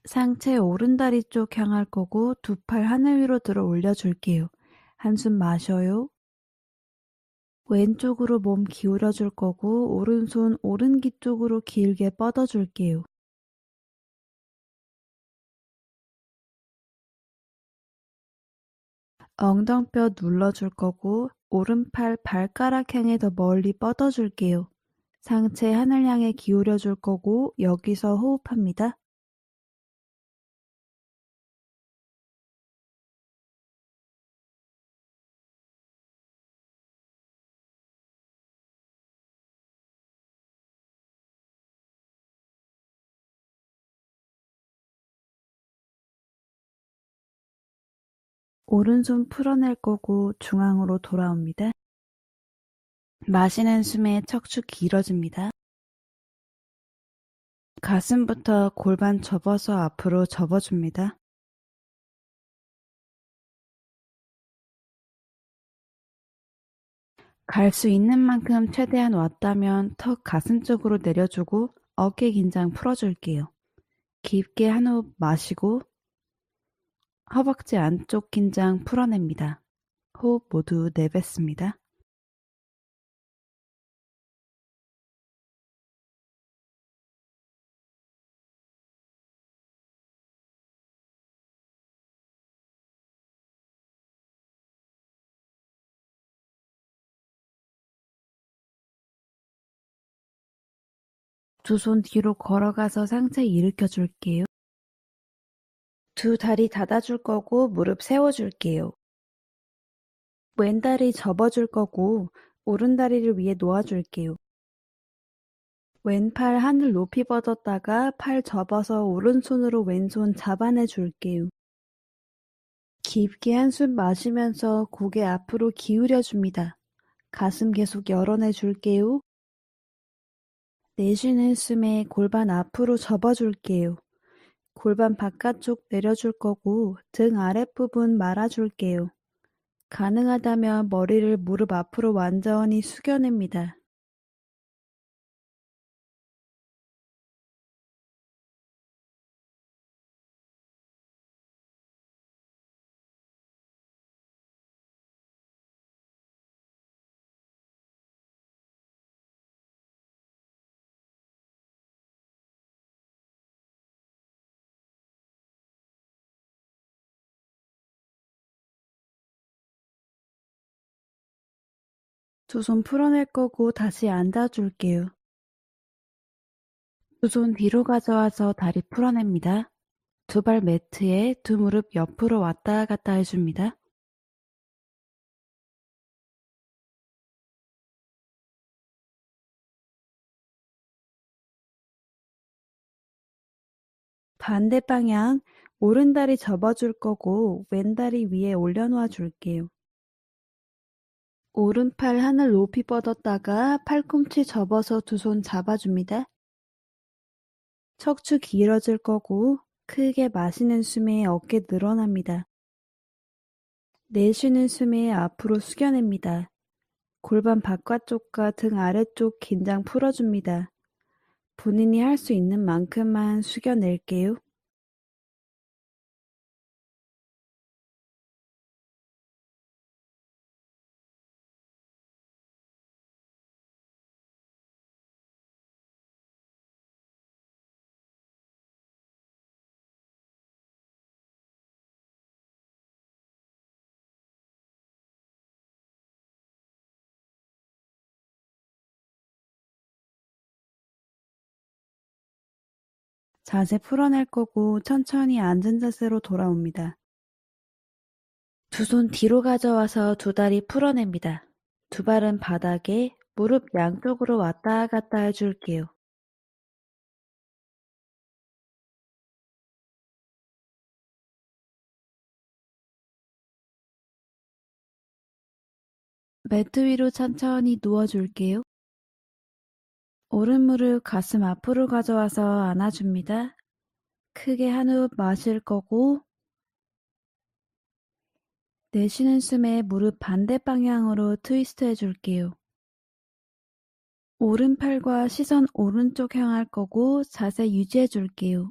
상체 오른다리 쪽 향할 거고 두 팔 하늘 위로 들어 올려줄게요. 한숨 마셔요. 왼쪽으로 몸 기울여 줄 거고 오른손 오른귀 쪽으로 길게 뻗어 줄게요. 엉덩뼈 눌러줄 거고 오른팔 발가락 향해 더 멀리 뻗어 줄게요. 상체 하늘 향해 기울여 줄 거고 여기서 호흡합니다. 오른손 풀어낼 거고 중앙으로 돌아옵니다. 마시는 숨에 척추 길어집니다. 가슴부터 골반 접어서 앞으로 접어줍니다. 갈 수 있는 만큼 최대한 왔다면 턱 가슴 쪽으로 내려주고 어깨 긴장 풀어줄게요. 깊게 한 호흡 마시고 허벅지 안쪽 긴장 풀어냅니다. 호흡 모두 내뱉습니다. 두 손 뒤로 걸어가서 상체 일으켜 줄게요. 두 다리 닫아줄 거고 무릎 세워줄게요. 왼다리 접어줄 거고 오른다리를 위에 놓아줄게요. 왼팔 하늘 높이 뻗었다가 팔 접어서 오른손으로 왼손 잡아내 줄게요. 깊게 한숨 마시면서 고개 앞으로 기울여 줍니다. 가슴 계속 열어내 줄게요. 내쉬는 숨에 골반 앞으로 접어줄게요. 골반 바깥쪽 내려줄 거고 등 아랫부분 말아줄게요. 가능하다면 머리를 무릎 앞으로 완전히 숙여냅니다. 두 손 풀어낼 거고 다시 앉아줄게요. 두 손 뒤로 가져와서 다리 풀어냅니다. 두 발 매트에 두 무릎 옆으로 왔다 갔다 해줍니다. 반대 방향 오른다리 접어줄 거고 왼다리 위에 올려놓아 줄게요. 오른팔 하늘 높이 뻗었다가 팔꿈치 접어서 두 손 잡아줍니다. 척추 길어질 거고 크게 마시는 숨에 어깨 늘어납니다. 내쉬는 숨에 앞으로 숙여냅니다. 골반 바깥쪽과 등 아래쪽 긴장 풀어줍니다. 본인이 할 수 있는 만큼만 숙여낼게요. 자세 풀어낼 거고 천천히 앉은 자세로 돌아옵니다. 두 손 뒤로 가져와서 두 다리 풀어냅니다. 두 발은 바닥에 무릎 양쪽으로 왔다 갔다 해줄게요. 매트 위로 천천히 누워줄게요. 오른 무릎 가슴 앞으로 가져와서 안아줍니다. 크게 한 호흡 마실 거고 내쉬는 숨에 무릎 반대 방향으로 트위스트 해줄게요. 오른팔과 시선 오른쪽 향할 거고 자세 유지해줄게요.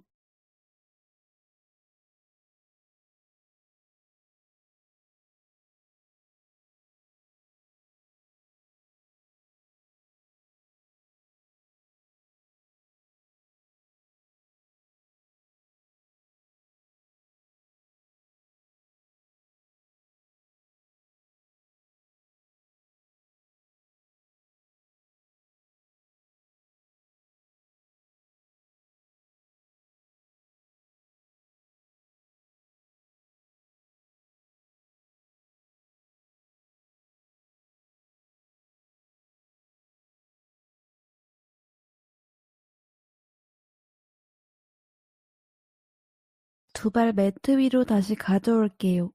두 발 매트 위로 다시 가져올게요.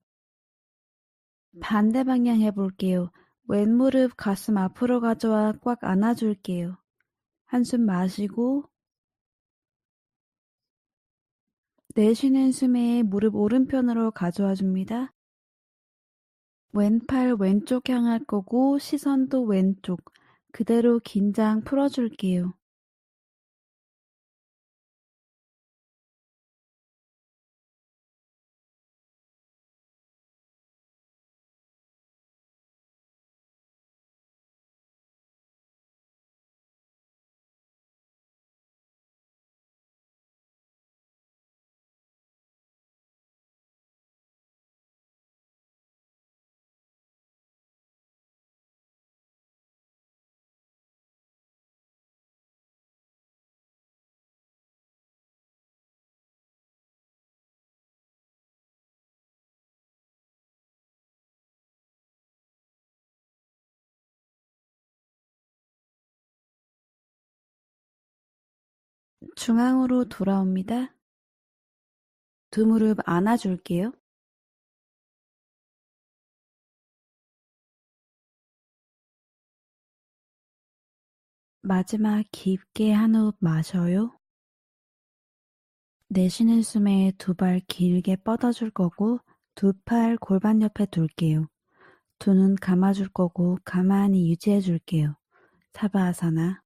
반대 방향 해볼게요. 왼 무릎 가슴 앞으로 가져와 꽉 안아줄게요. 한숨 마시고 내쉬는 숨에 무릎 오른편으로 가져와 줍니다. 왼팔 왼쪽 향할 거고 시선도 왼쪽. 그대로 긴장 풀어줄게요. 중앙으로 돌아옵니다. 두 무릎 안아줄게요. 마지막 깊게 한 호흡 마셔요. 내쉬는 숨에 두 발 길게 뻗어줄 거고 두 팔 골반 옆에 둘게요. 두 눈 감아줄 거고 가만히 유지해 줄게요. 사바아사나.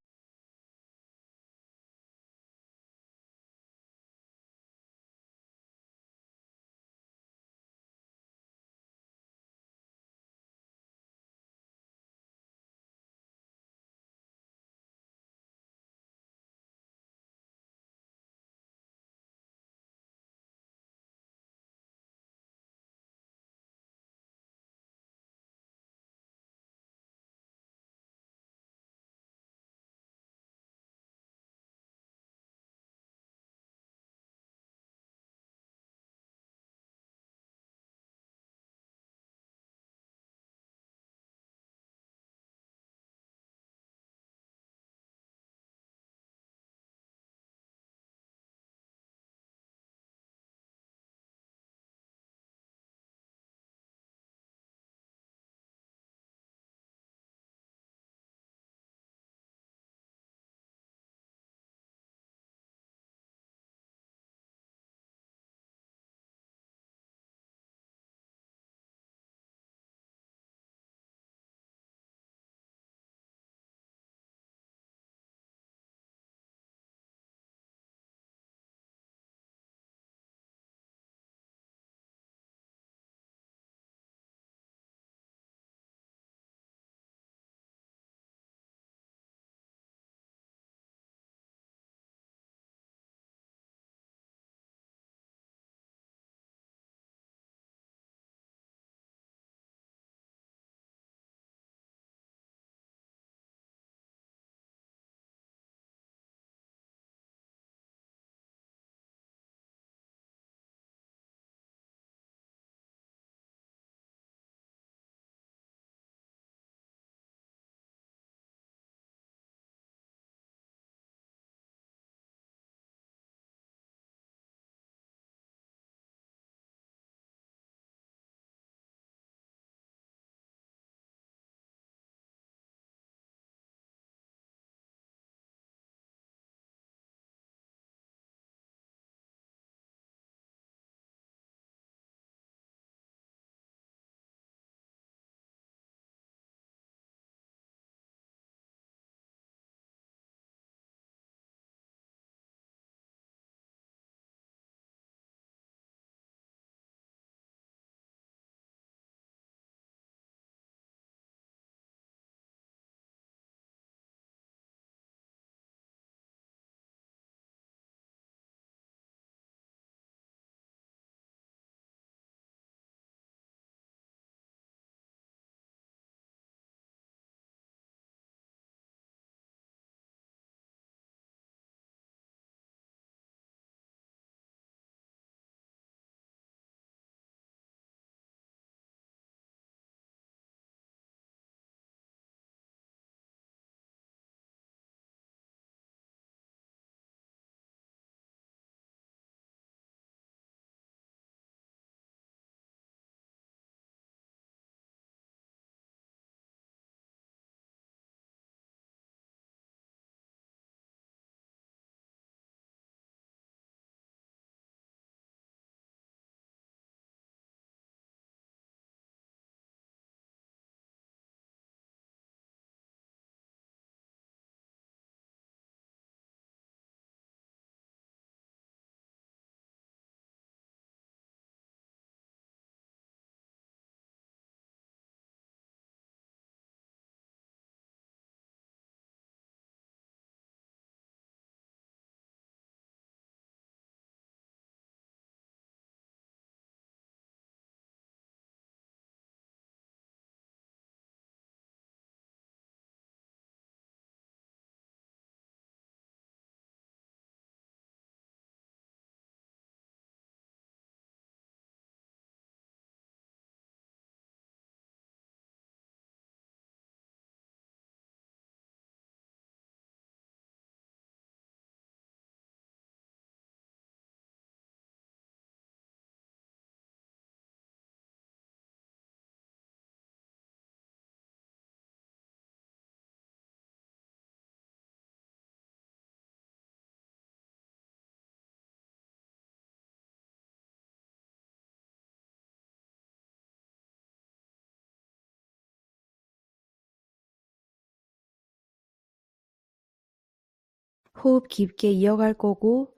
호흡 깊게 이어갈 거고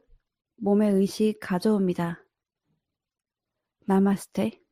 몸의 의식 가져옵니다. 나마스테.